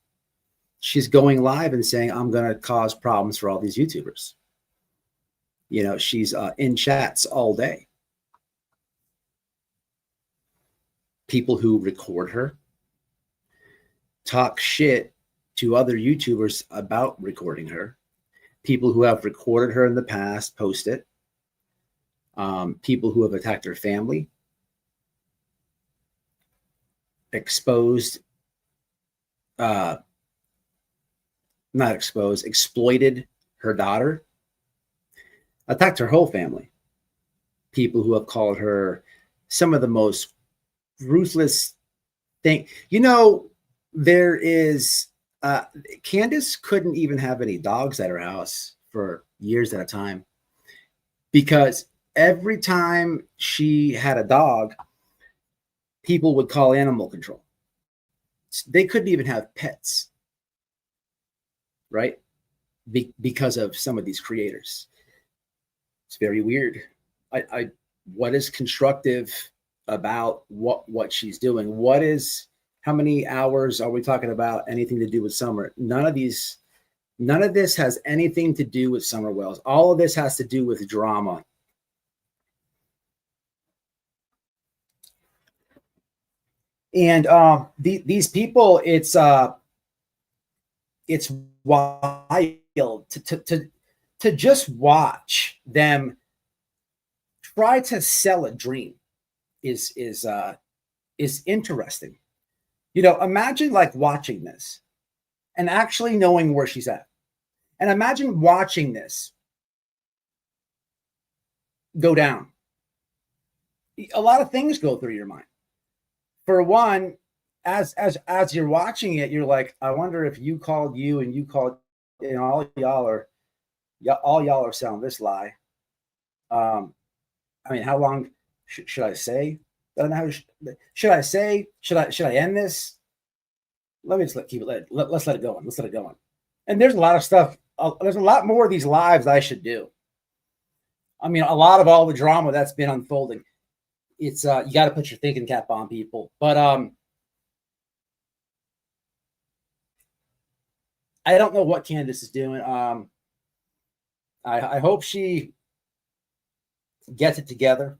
She's going live and saying, I'm going to cause problems for all these YouTubers. You know, she's in chats all day. People who record her talk shit to other YouTubers about recording her. People who have recorded her in the past post it. People who have attacked her family. Exploited her daughter, attacked her whole family. People who have called her some of the most ruthless thing. You know, there is Candus couldn't even have any dogs at her house for years at a time because every time she had a dog, people would call animal control. They couldn't even have pets, right? Because of some of these creators. It's very weird. What is constructive about what she's doing? How many hours are we talking about anything to do with Summer? None of this has anything to do with Summer Wells. All of this has to do with drama. And these people, it's wild to just watch them try to sell a dream is interesting. You know, imagine like watching this and actually knowing where she's at. And imagine watching this go down. A lot of things go through your mind. For one, as you're watching it, you're like, I wonder if you called you and you called, you know, all y'all are selling this lie. I mean, how long should I say? I don't know. Should I say? Should I end this? Let me just let's let it go on. Let's let it go on. And there's a lot of stuff. There's a lot more of these lives I should do. I mean, a lot of all the drama that's been unfolding. It's you got to put your thinking cap on, people. But I don't know what Candus is doing. I hope she gets it together.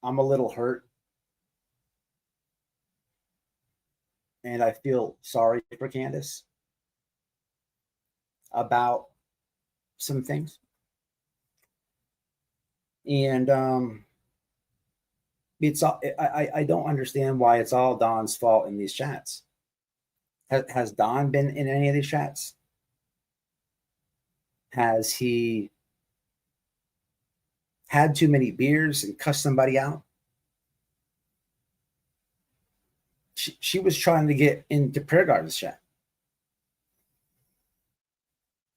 I'm a little hurt. and I feel sorry for Candus about some things. And I don't understand why it's all Don's fault in these chats. Has Don been in any of these chats? Has he had too many beers and cussed somebody out? She was trying to get into Prayer Garden's chat.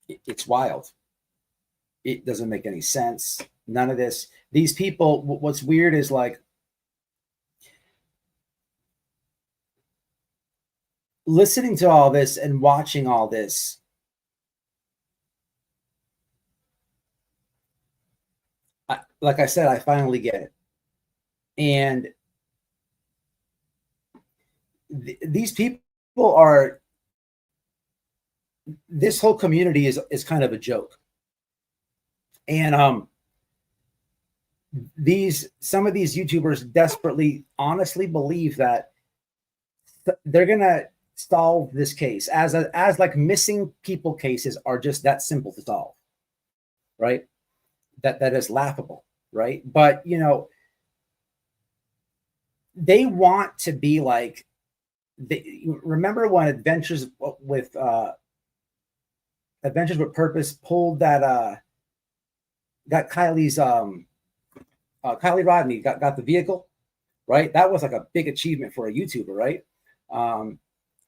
It's wild. It doesn't make any sense. None of this. These people, what's weird is like, listening to all this and watching all this, like I said, I finally get it. And these people are, this whole community is kind of a joke. And some of these YouTubers desperately, honestly believe that they're gonna solve this case as like missing people cases are just that simple to solve, right? That is laughable, right? But you know, they want to be like, remember when Adventures with Purpose pulled that got Kylie's Kylie Rodney got the vehicle, right? That was like a big achievement for a YouTuber, right?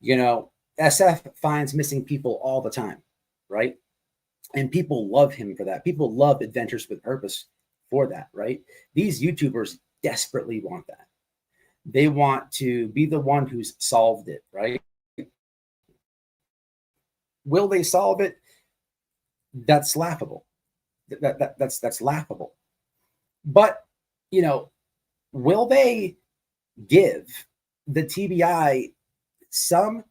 You know, SF finds missing people all the time, right? And people love him for that. People love Adventures with Purpose for that, right? These YouTubers desperately want that. They want to be the one who's solved it, right? Will they solve it? That's laughable. That's laughable. But, you know, will they give the TBI some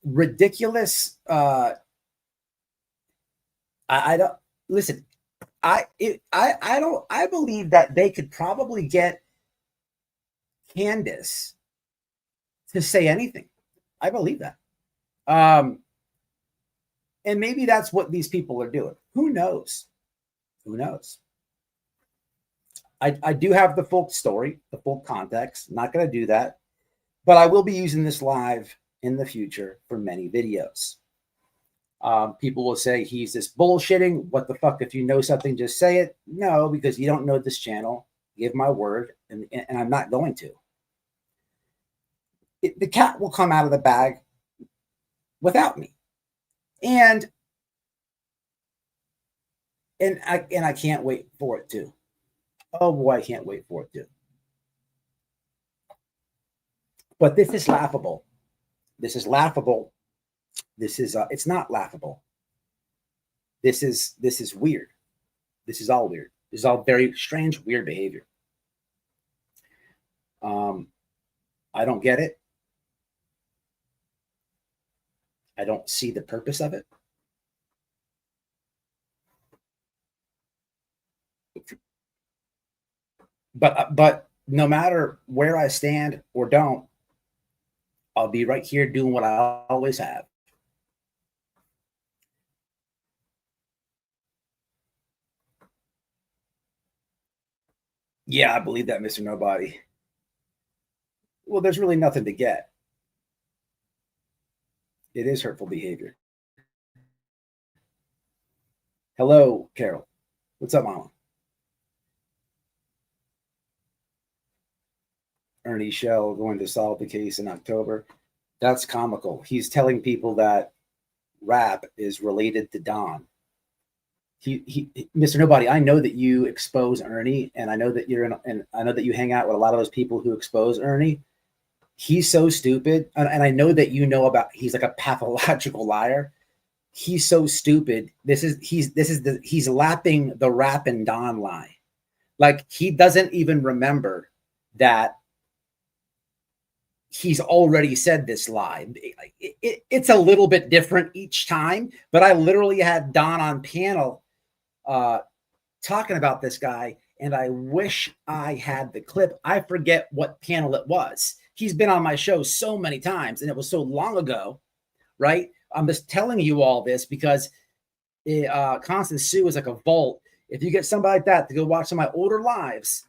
ridiculous I don't listen. I believe that they could probably get Candus to say anything. I believe that. And maybe that's what these people are doing. Who knows? Who knows? I do have the full story, the full context. Not going to do that. But I will be using this live in the future for many videos. People will say he's just bullshitting. What the fuck? If you know something, just say it. No, because you don't know this channel. Give my word, and I'm not going to. The cat will come out of the bag without me, and I can't wait for it to. Oh boy, I can't wait for it to. But this is laughable. This is laughable. This is it's not laughable. This is weird. This is all weird. This is all very strange, weird behavior. I don't get it. I don't see the purpose of it. But no matter where I stand or don't, I'll be right here doing what I always have. Yeah, I believe that, Mr. Nobody. Well, there's really nothing to get. It is hurtful behavior. Hello, Carol. What's up, Mama? Ernie Shell going to solve the case in October. That's comical. He's telling people that Rap is related to Don. Mr. Nobody, I know that you expose Ernie, and I know that and I know that you hang out with a lot of those people who expose Ernie. He's so stupid, and I know that you know about. He's like a pathological liar. He's so stupid. He's lapping the Rap and Don lie. Like he doesn't even remember that he's already said this lie. It's a little bit different each time, but I literally had Don on panel talking about this guy, and I wish I had the clip. I forget what panel it was. he's been on my show so many times, and it was so long ago, right? I'm just telling you all this because Constant Sue is like a vault. If you get somebody like that to go watch some of my older lives,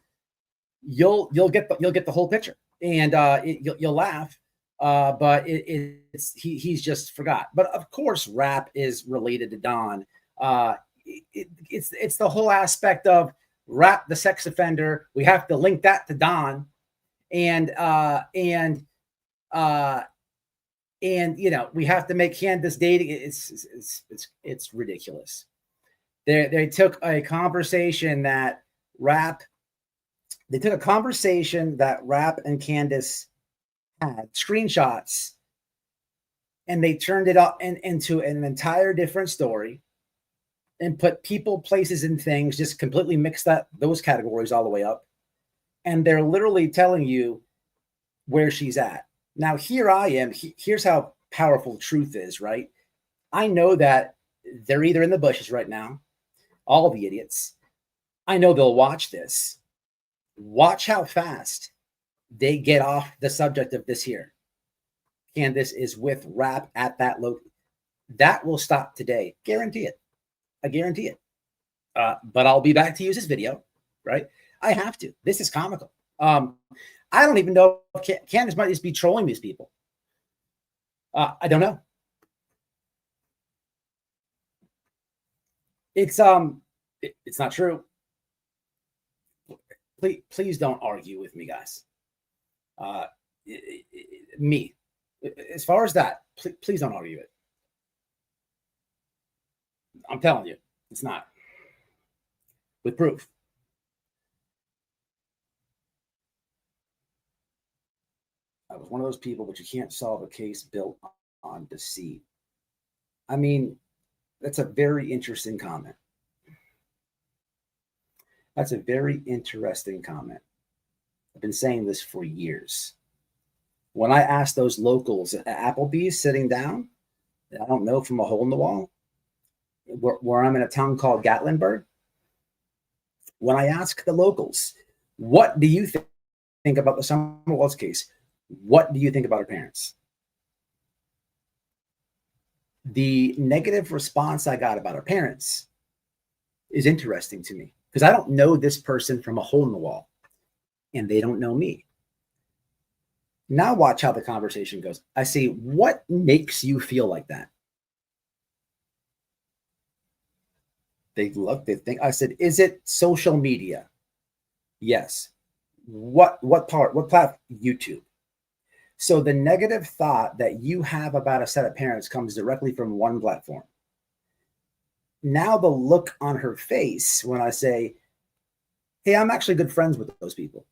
you'll get the whole picture, and you'll laugh. But he's just forgot. But of course, Rap is related to Don. It's the whole aspect of Rap, the sex offender. We have to link that to Don, and you know, we have to make Candus dating. It's ridiculous. They took a conversation that Rap and Candus had screenshots, and they turned it up into an entire different story and put people, places, and things, just completely mixed those categories all the way up. And they're literally telling you where she's at. Now, here I am. Here's how powerful truth is, right? I know that they're either in the bushes right now, all the idiots. I know they'll watch this. Watch how fast they get off the subject of this here. Candus is with Rap at that low. That will stop today. Guarantee it. I guarantee it. But I'll be back to use this video, right? I have to. This is comical. I don't even know if Candus might just be trolling these people. I don't know. It's not true. Please don't argue with me, guys. Me, as far as that, please don't argue it. I'm telling you, it's not. With proof. I was one of those people, but you can't solve a case built on deceit. I mean, that's a very interesting comment. That's a very interesting comment. I've been saying this for years. When I asked those locals at Applebee's sitting down, I don't know, from a hole in the wall, where I'm in a town called Gatlinburg, when I asked the locals, what do you think about the Summer Waltz case? What do you think about her parents? The negative response I got about her parents is interesting to me, because I don't know this person from a hole in the wall, and they don't know me. Now watch how the conversation goes. I say, what makes you feel like that? They look, they think. I said, is it social media? Yes. What part? What platform? YouTube. So the negative thought that you have about a set of parents comes directly from one platform. Now the look on her face when I say, hey, I'm actually good friends with those people.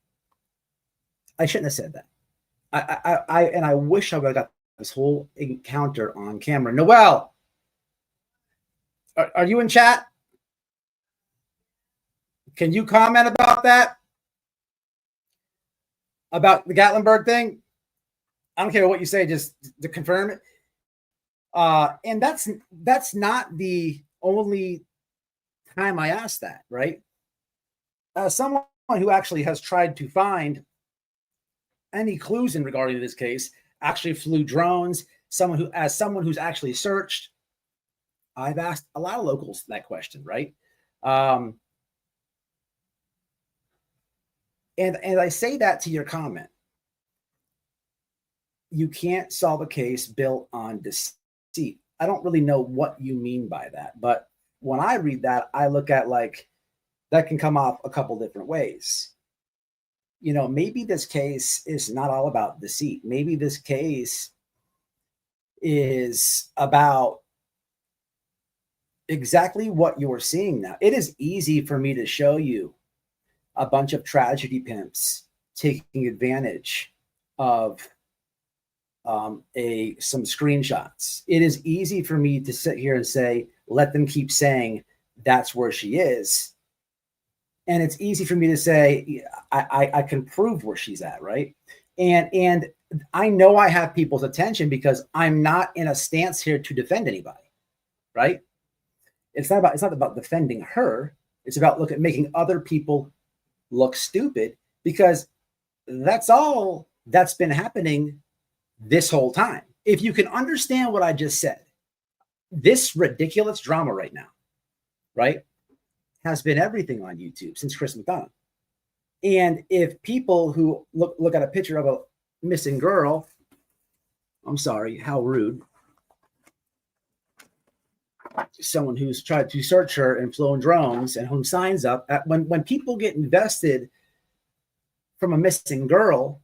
I shouldn't have said that. I wish I would have got this whole encounter on camera. Noelle, are you in chat? Can you comment about that? About the Gatlinburg thing? I don't care what you say, just to confirm it. And that's not the only time I asked that, right? Someone who actually has tried to find any clues in regarding to this case actually flew drones. Someone who's actually searched. I've asked a lot of locals that question, right? And I say that to your comment. You can't solve a case built on deceit. I don't really know what you mean by that, but when I read that, I look at like that can come off a couple different ways. You know, maybe this case is not all about deceit. Maybe this case is about exactly what you're seeing now. It is easy for me to show you a bunch of tragedy pimps taking advantage of some screenshots. It is easy for me to sit here and say, let them keep saying that's where she is. And it's easy for me to say, I can prove where she's at, right? And I know I have people's attention because I'm not in a stance here to defend anybody, right? It's not about defending her. It's about making other people look stupid, because that's all that's been happening this whole time. If you can understand what I just said, this ridiculous drama right now, right, has been everything on YouTube since Chris McDonough. And if people who look at a picture of a missing girl, I'm sorry, how rude. Someone who's tried to search her and flown drones and who signs up when people get invested from a missing girl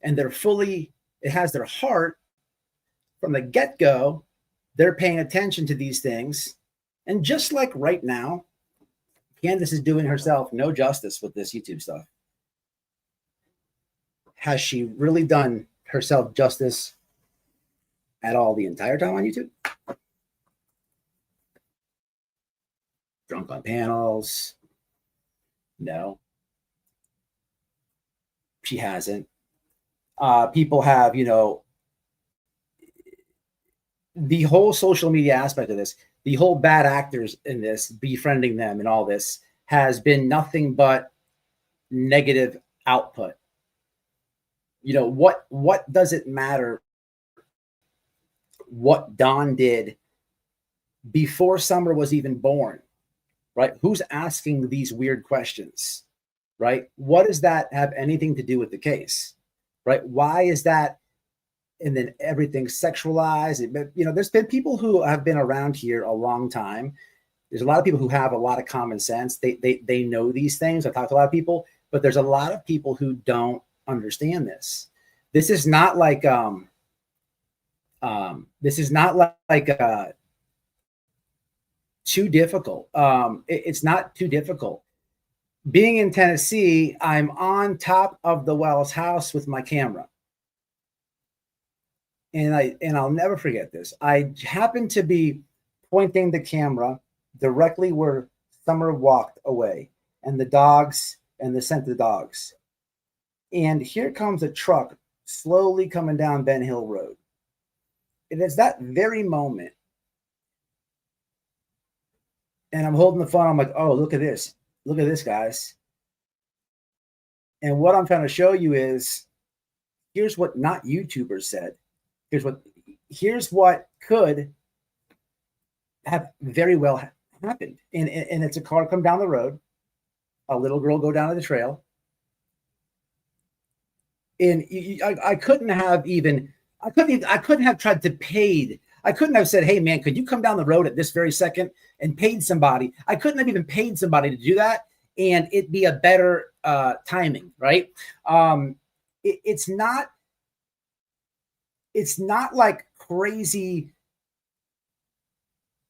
and it has their heart from the get-go, they're paying attention to these things. And just like right now, Candus is doing herself no justice with this YouTube stuff. Has she really done herself justice at all the entire time on YouTube? Drunk on panels? No. She hasn't. People have, the whole social media aspect of this, the whole bad actors in this, befriending them and all this has been nothing but negative output. What does it matter what Don did before Summer was even born, right? Who's asking these weird questions, right? What does that have anything to do with the case, right? Why is that? And then everything's sexualized. There's been people who have been around here a long time. There's a lot of people who have a lot of common sense. They know these things. I talk to a lot of people, but there's a lot of people who don't understand this. This is not like too difficult. It's not too difficult. Being in Tennessee, I'm on top of the Wells house with my camera. And I'll never forget this. I happened to be pointing the camera directly where Summer walked away, and the dogs and the scent of the dogs. And here comes a truck slowly coming down Ben Hill Road. It is that very moment. And I'm holding the phone. I'm like, oh, look at this. Look at this, guys. And what I'm trying to show you is, here's what not YouTubers said. Here's what could have very well happened. And it's a car come down the road, a little girl go down to the trail. And I couldn't have tried to paid. I couldn't have said, hey man, could you come down the road at this very second and paid somebody? I couldn't have even paid somebody to do that. And it'd be a better timing, right? It's not like crazy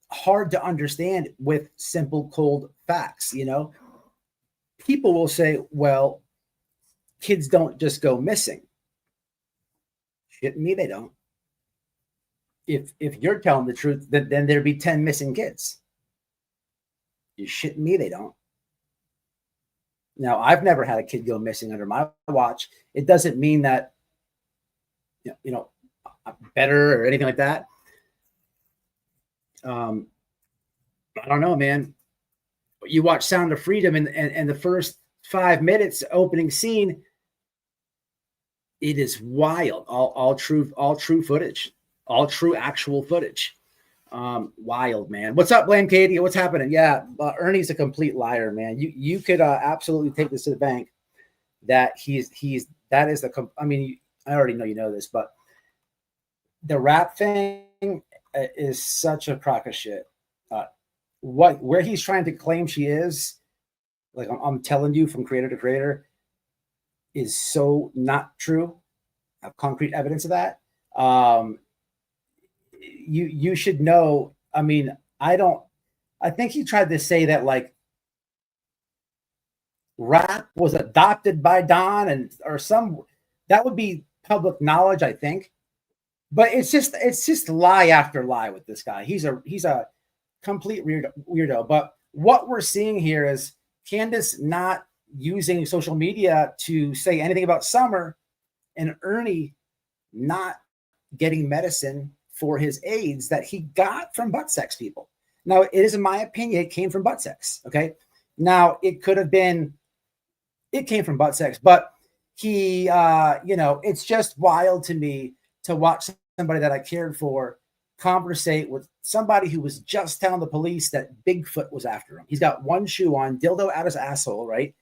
hard to understand with simple, cold facts. People will say, well, kids don't just go missing. Shit me, they don't. If you're telling the truth, then there'd be 10 missing kids. You shitting me, they don't. Now, I've never had a kid go missing under my watch. It doesn't mean that, better or anything like that. I don't know, man. You watch Sound of Freedom and the first 5 minutes opening scene, it is wild. All true footage, all true actual footage. Wild, man. What's up, Blam Katie? What's happening? Yeah, Ernie's a complete liar, man. You could absolutely take this to the bank that I already know you know this, but the rap thing is such a crock of shit. Where he's trying to claim she is, like I'm telling you from creator to creator, is so not true. I have concrete evidence of that. You should know. I think he tried to say that like rap was adopted by Don that would be public knowledge, I think. But it's just lie after lie with this guy. He's a complete weirdo. But what we're seeing here is Candus not using social media to say anything about Summer, and Ernie not getting medicine for his AIDS that he got from butt sex people. Now, it is, in my opinion, it came from butt sex. Okay. Now, it came from butt sex, but he, it's just wild to me to watch somebody that I cared for conversate with somebody who was just telling the police that Bigfoot was after him. He's got one shoe on, dildo out his asshole, right?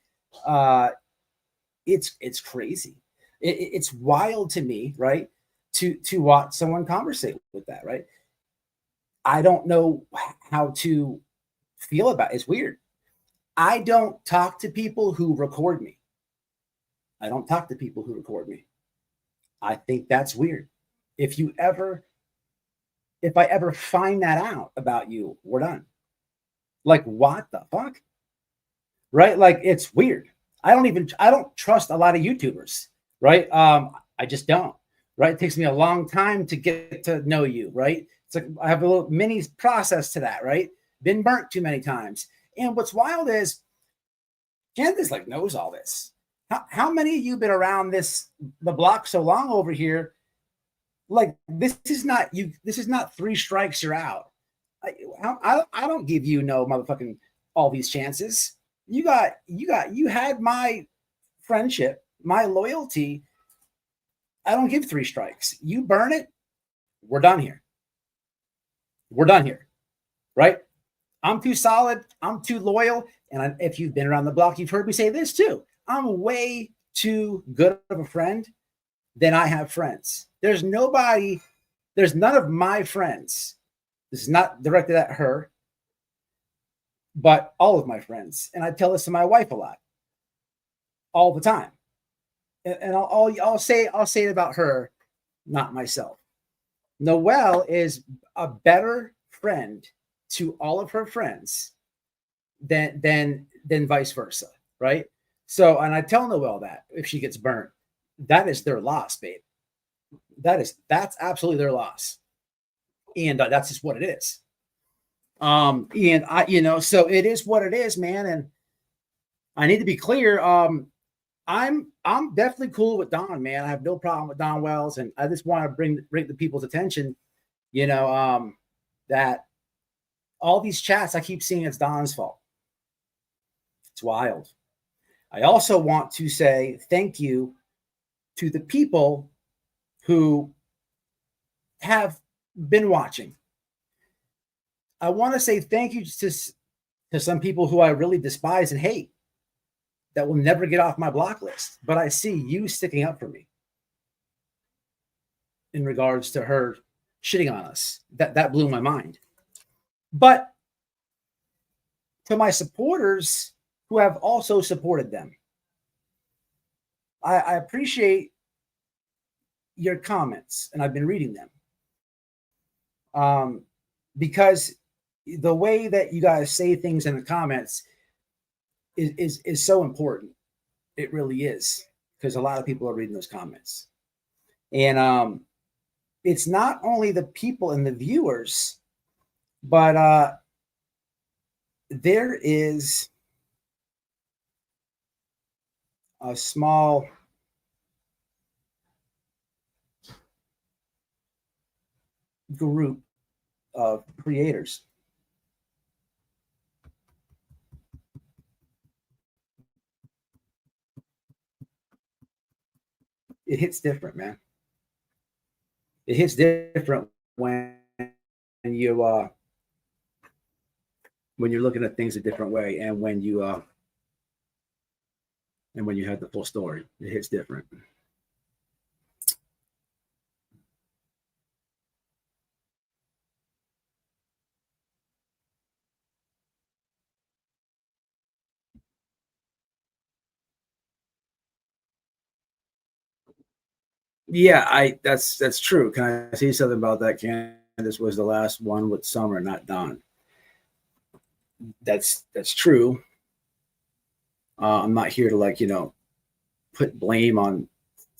It's crazy. It's wild to me, right? To watch someone conversate with that, right? I don't know how to feel about it. It's weird. I don't talk to people who record me. I don't talk to people who record me. I think that's weird. If I ever find that out about you, we're done. Like, what the fuck? Right? Like, it's weird. I don't trust a lot of YouTubers, right? I just don't, right? It takes me a long time to get to know you, right? It's like I have a little mini process to that, right? Been burnt too many times. And what's wild is Candus like knows all this. How many of you been around the block so long over here? Like, this is not 3 strikes, you're out. I don't give you no motherfucking all these chances. You had my friendship, my loyalty. I don't give 3 strikes. You burn it, we're done here. We're done here, right? I'm too solid. I'm too loyal. And if you've been around the block, you've heard me say this too. I'm way too good of a friend than I have friends. There's none of my friends. This is not directed at her, but all of my friends. And I tell this to my wife a lot, all the time. And I'll say it about her, not myself. Noelle is a better friend to all of her friends than vice versa, right? So, and I tell Noelle that if she gets burnt, that is their loss, babe. That's absolutely their loss, and that's just what it is. And I, so it is what it is, man. And I need to be clear. I'm definitely cool with Don, man. I have no problem with Don Wells, and I just want to bring the people's attention, that all these chats I keep seeing it's Don's fault. It's wild. I also want to say thank you to the people who have been watching. I want to say thank you to some people who I really despise and hate that will never get off my block list. But I see you sticking up for me in regards to her shitting on us. That blew my mind. But to my supporters who have also supported them, I appreciate your comments, and I've been reading them. Because the way that you guys say things in the comments is so important. It really is, because a lot of people are reading those comments. And it's not only the people and the viewers, but there is a small group of creators. It hits different, man. It hits different when you're looking at things a different way, and when you have the full story. It hits different. Yeah, that's true. Can I say something about that? Candus was the last one with Summer, not Don. That's true. I'm not here to put blame on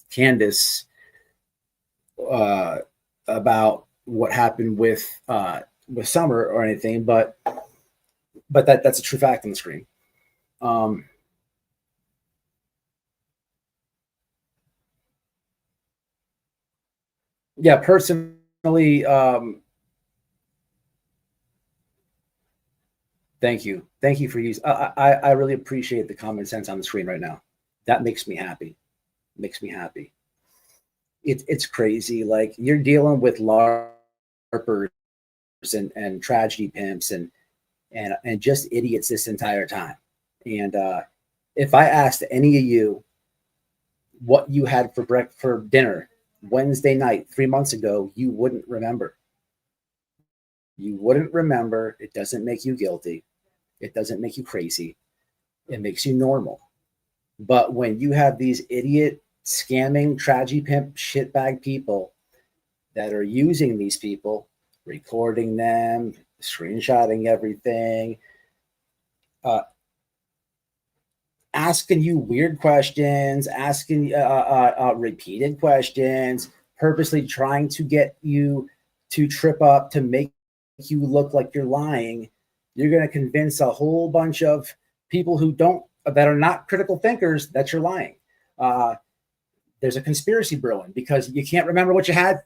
Candus about what happened with Summer or anything, but that's a true fact on the screen. Yeah, personally, thank you for using. I really appreciate the common sense on the screen right now. That makes me happy. makes me happy. It's crazy. Like you're dealing with LARPers and tragedy pimps and just idiots this entire time. And if I asked any of you what you had for dinner Wednesday night 3 months ago, you wouldn't remember. You wouldn't remember. It doesn't make you guilty. It doesn't make you crazy. It makes you normal. But when you have these idiot scamming tragedy pimp shitbag people that are using these people, recording them, screenshotting everything, asking you weird questions, asking repeated questions, purposely trying to get you to trip up to make you look like you're lying, you're going to convince a whole bunch of people that are not critical thinkers that you're lying. There's a conspiracy brewing because you can't remember what you had.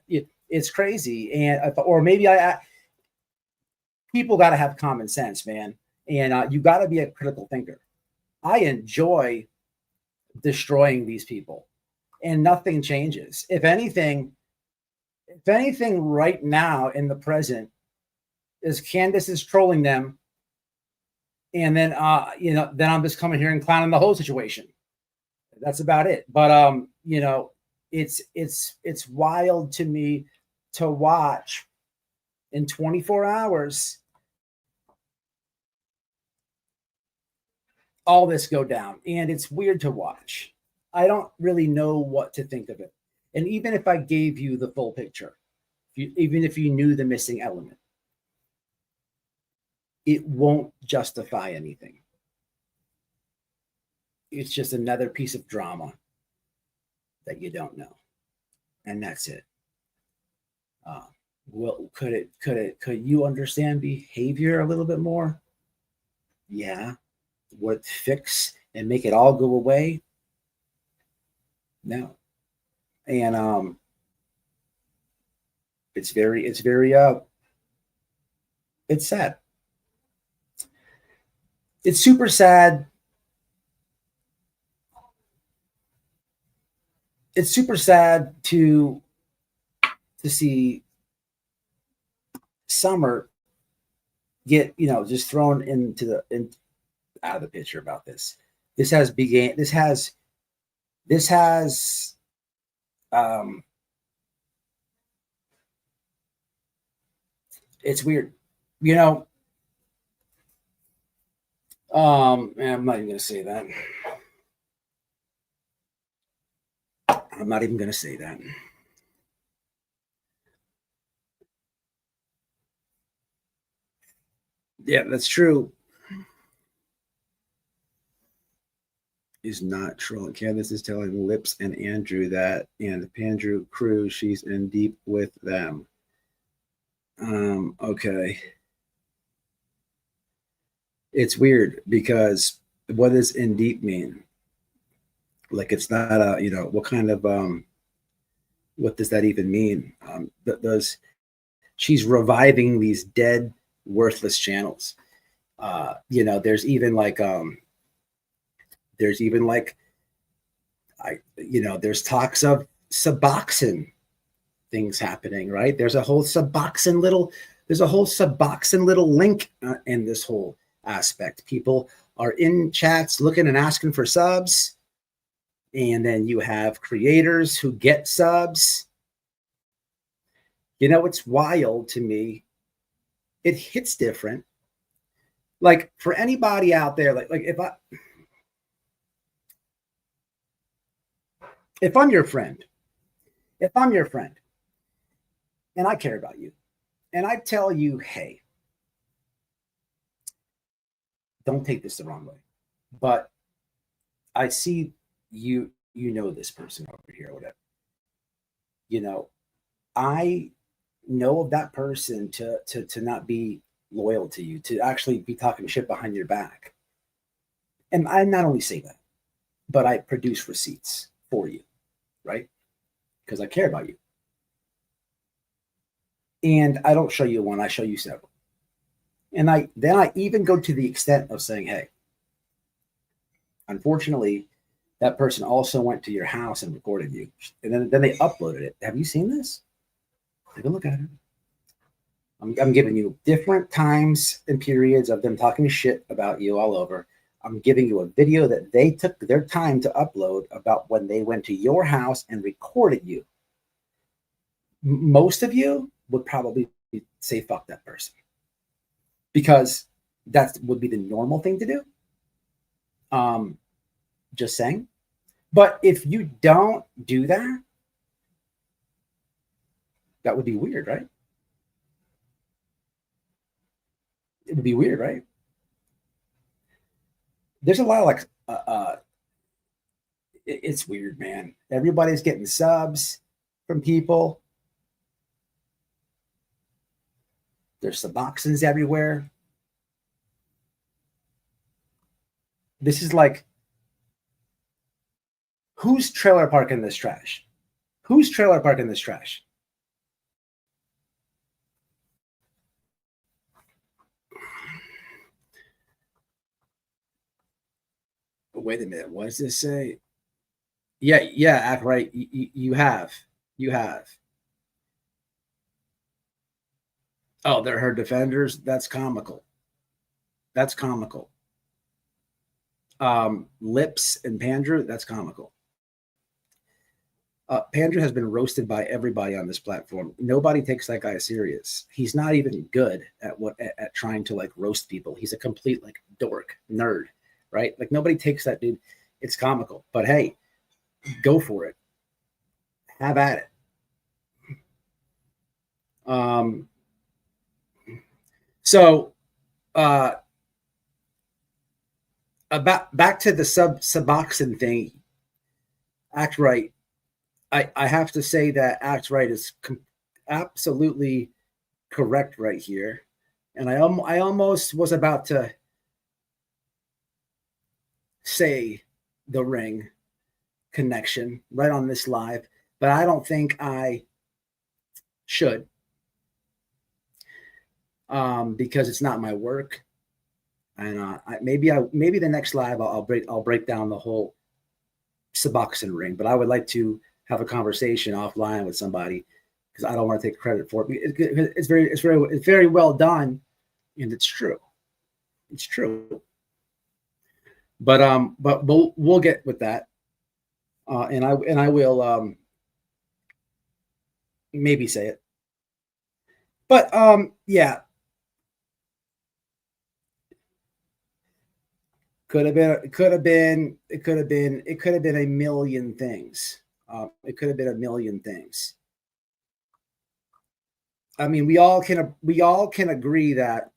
It's crazy. And or maybe people got to have common sense, man. And you got to be a critical thinker. I enjoy destroying these people, and nothing changes. If anything right now in the present is Candus is trolling them, and then then I'm just coming here and clowning the whole situation. That's about it. But it's wild to me to watch in 24 hours all this go down, and it's weird to watch. I don't really know what to think of it. And even if I gave you the full picture, even if you knew the missing element, it won't justify anything. It's just another piece of drama that you don't know, and that's it. Well, could you understand behavior a little bit more? Yeah. Would fix and make it all go away? No. And it's very it's sad. It's super sad. It's super sad to see Summer get just thrown out of the picture about this. This has it's weird. I'm not even gonna say that. I'm not even gonna say that. Yeah, that's true. Is not trolling. Candus is telling Lips and Andrew that, and the Pandrew crew, she's in deep with them. Okay. It's weird because what does in deep mean? Like it's not what kind of what does that even mean? She's reviving these dead, worthless channels. There's even there's talks of Suboxone things happening, right? There's a whole Suboxone little link in this whole aspect. People are in chats looking and asking for subs, and then you have creators who get subs. It's wild to me. It hits different. Like for anybody out there, like if I'm your friend, and I care about you, and I tell you, hey, don't take this the wrong way, but I see you this person over here, or whatever. I know of that person to not be loyal to you, to actually be talking shit behind your back. And I not only say that, but I produce receipts for you, right? Because I care about you. And I don't show you one, I show you several. And I even go to the extent of saying, hey, unfortunately, That person also went to your house and recorded you, and then they uploaded it. Have you seen this? Take a look at it. I'm giving you different times and periods of them talking shit about you all over. I'm giving you a video that they took their time to upload about when they went to your house and recorded you. Most of you would probably say fuck that person, because that would be the normal thing to do. Just saying. But if you don't do that, that would be weird, right? It would be weird, right? There's a lot of like, it's weird, man. Everybody's getting subs from people. There's Suboxones everywhere. This is like, who's trailer parking this trash? Who's trailer parking this trash? Wait a minute. What does this say? Yeah, act right. You have. Oh, they're her defenders. That's comical. Lips and Pandrew, that's comical. Pandrew has been roasted by everybody on this platform. Nobody takes that guy serious. He's not even good at trying to like roast people. He's a complete like dork, nerd, right? Like nobody takes that dude. It's comical, but hey, go for it. Have at it. So about back to the Suboxone thing, Act Right. I have to say that Act Right is absolutely correct right here, and I almost was about to say the Ring connection right on this live, but I don't think I should, because it's not my work. And maybe the next live I'll break down the whole Suboxone Ring, but I would like to have a conversation offline with somebody, because I don't want to take credit for it. It's very well done, and it's true. It's true. But we'll get with that, and I will maybe say it. But yeah. Could have been a million things. It could have been a million things. I mean, we all can agree that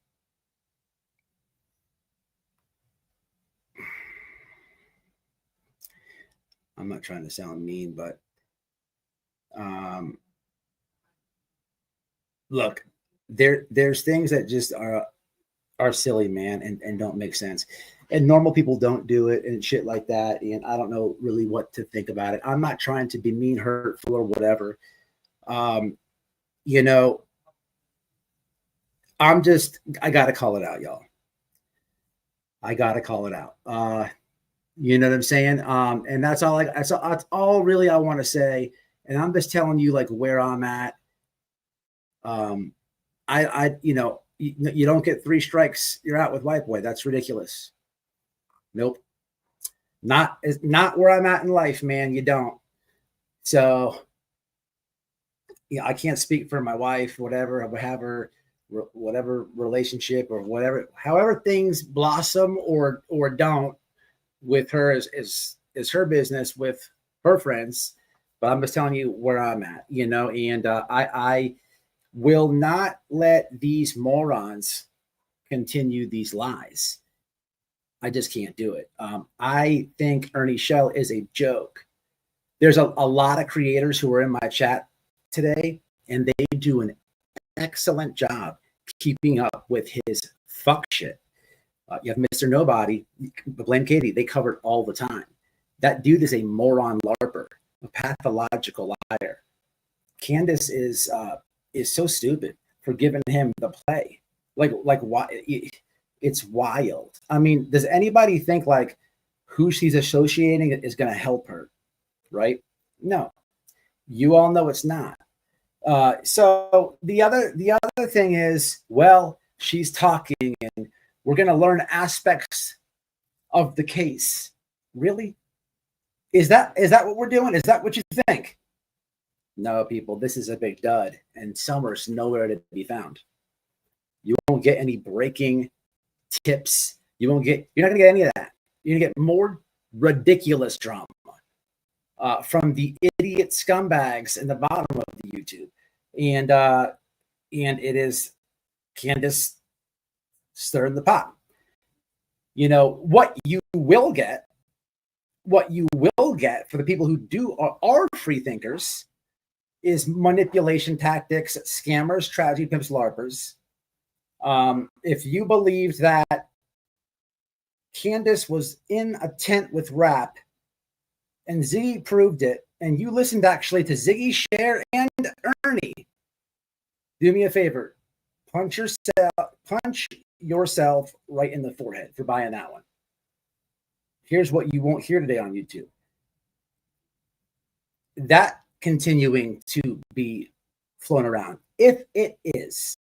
I'm not trying to sound mean, but look, there's things that just are silly, man, and don't make sense. And normal people don't do it and shit like that. And I don't know really what to think about it. I'm not trying to be mean, hurtful, or whatever. You know, I got to call it out, y'all. I got to call it out. You know what I'm saying? And that's all really I want to say. And I'm just telling you like where I'm at. You don't get 3 strikes, you're out with WHITEBOY. That's ridiculous. Nope. Not where I'm at in life, man. You don't. So, I can't speak for my wife, whatever, whatever relationship or whatever, however things blossom or don't with her is her business with her friends. But I'm just telling you where I'm at, and I will not let these morons continue these lies. I just can't do it. I think Ernie Shell is a joke. There's a lot of creators who are in my chat today, and they do an excellent job keeping up with his fuck shit. You have Mr. Nobody, Blame Katie. They cover it all the time. That dude is a moron LARPer, a pathological liar. Candus is so stupid for giving him the play. Like why? It's wild. I mean, does anybody think like who she's associating is going to help her, right? No, you all know it's not. So the other thing is, well, she's talking and we're going to learn aspects of the case. Really? Is that what we're doing? Is that what you think? No, people, this is a big dud, and Summer's nowhere to be found. You won't get any breaking tips. You're not going to get any of that. You're going to get more ridiculous drama from the idiot scumbags in the bottom of the YouTube. And it is Candus stirring the pot. You know, what you will get for the people who are free thinkers is manipulation tactics, scammers, tragedy pimps, LARPers. If you believed that Candus was in a tent with Rap and Ziggy proved it, and you listened actually to Ziggy, Cher, and Ernie, do me a favor, punch yourself right in the forehead for buying that one. Here's what you won't hear today on YouTube. That continuing to be flown around. If it is,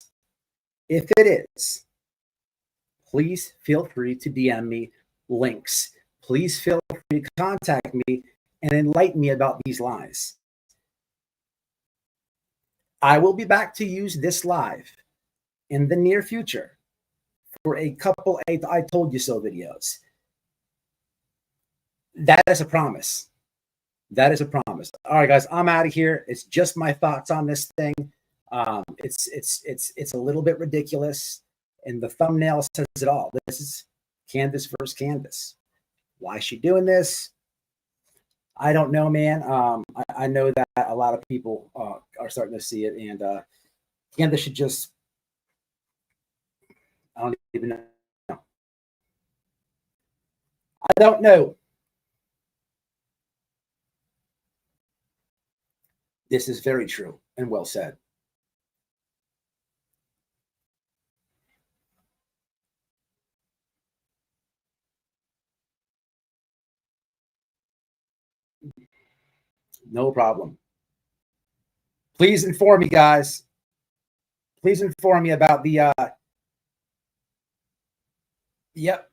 please feel free to DM me links. Please feel free to contact me and enlighten me about these lies. I will be back to use this live in the near future for a couple I told you so videos. That is a promise. That is a promise. All right, guys, I'm out of here. It's just my thoughts on this thing. It's a little bit ridiculous, and the thumbnail says it all. This is Candus versus Candus. Why is she doing this? I don't know, man. I know that a lot of people are starting to see it, and Candus should just, I don't even know. I don't know. This is very true and well said. No problem. Please inform me, guys. Please inform me about the yep.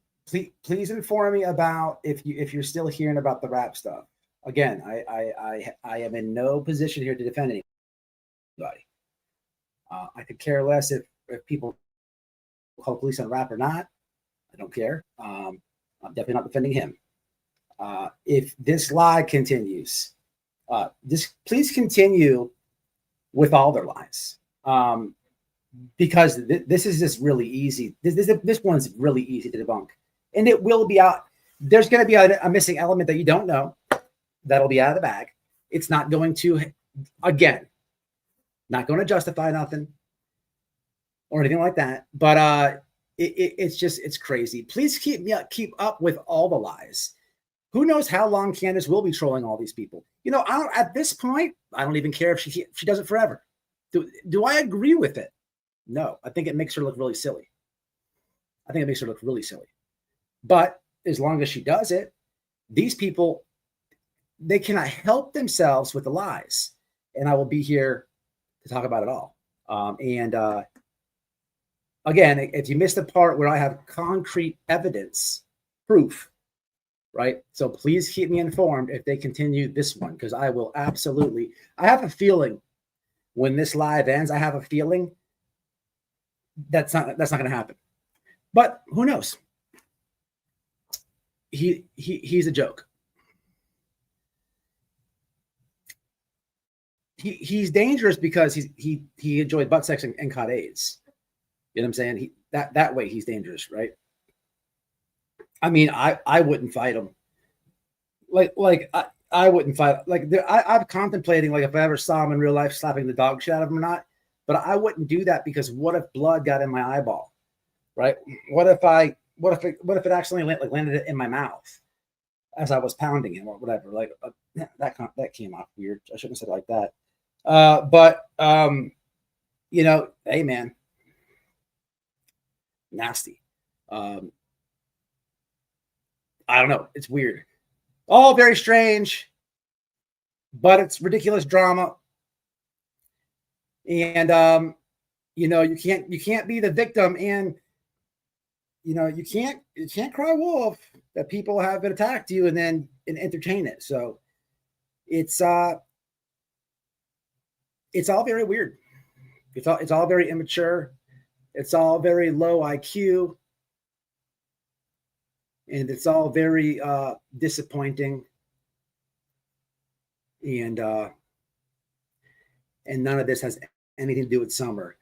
Please inform me about if you're still hearing about the Rap stuff. Again, I am in no position here to defend anybody. I could care less if people call police on Rap or not. I don't care. I'm definitely not defending him. If this lie continues, please continue with all their lies, because this is just really easy. This one's really easy to debunk, and it will be out. There's going to be a missing element that you don't know. That'll be out of the bag. It's not going to, again, not going to justify nothing or anything like that. But it's crazy. Please keep up with all the lies. Who knows how long Candus will be trolling all these people? You know, at this point, I don't even care if she does it forever. Do I agree with it? No, I think it makes her look really silly. But as long as she does it, these people, they cannot help themselves with the lies. And I will be here to talk about it all. Again, if you missed the part where I have concrete evidence, proof, right? So please keep me informed if they continue this one, because I will absolutely. I have a feeling when this live ends, I have a feeling that's not going to happen. But who knows? He's a joke. He's dangerous because he enjoyed butt sex and caught AIDS. You know what I'm saying? That way he's dangerous, right? I mean, I wouldn't fight him. I wouldn't fight. I'm contemplating if I ever saw him in real life slapping the dog shit out of him or not. But I wouldn't do that because what if blood got in my eyeball, right? What if it accidentally landed in my mouth as I was pounding him or whatever? That came off weird. I shouldn't have said it like that. You know, hey man, nasty. I don't know. It's weird. All very strange, but it's ridiculous drama. And you know, you can't be the victim, and you know, you can't cry wolf that people have attacked you and then entertain it. So it's all very weird. It's all very immature. It's all very low IQ. And it's all very disappointing. And none of this has anything to do with summer.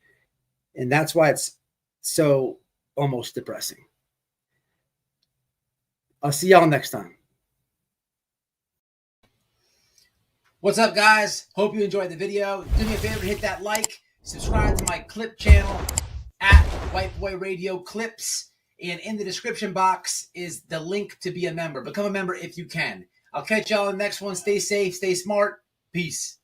And that's why it's so almost depressing. I'll see y'all next time. What's up, guys? Hope you enjoyed the video. Do me a favor, hit that like, subscribe to my clip channel at White Boy Radio Clips. And in the description box is the link to be a member. Become a member if you can. I'll catch y'all in the next one. Stay safe, stay smart. Peace.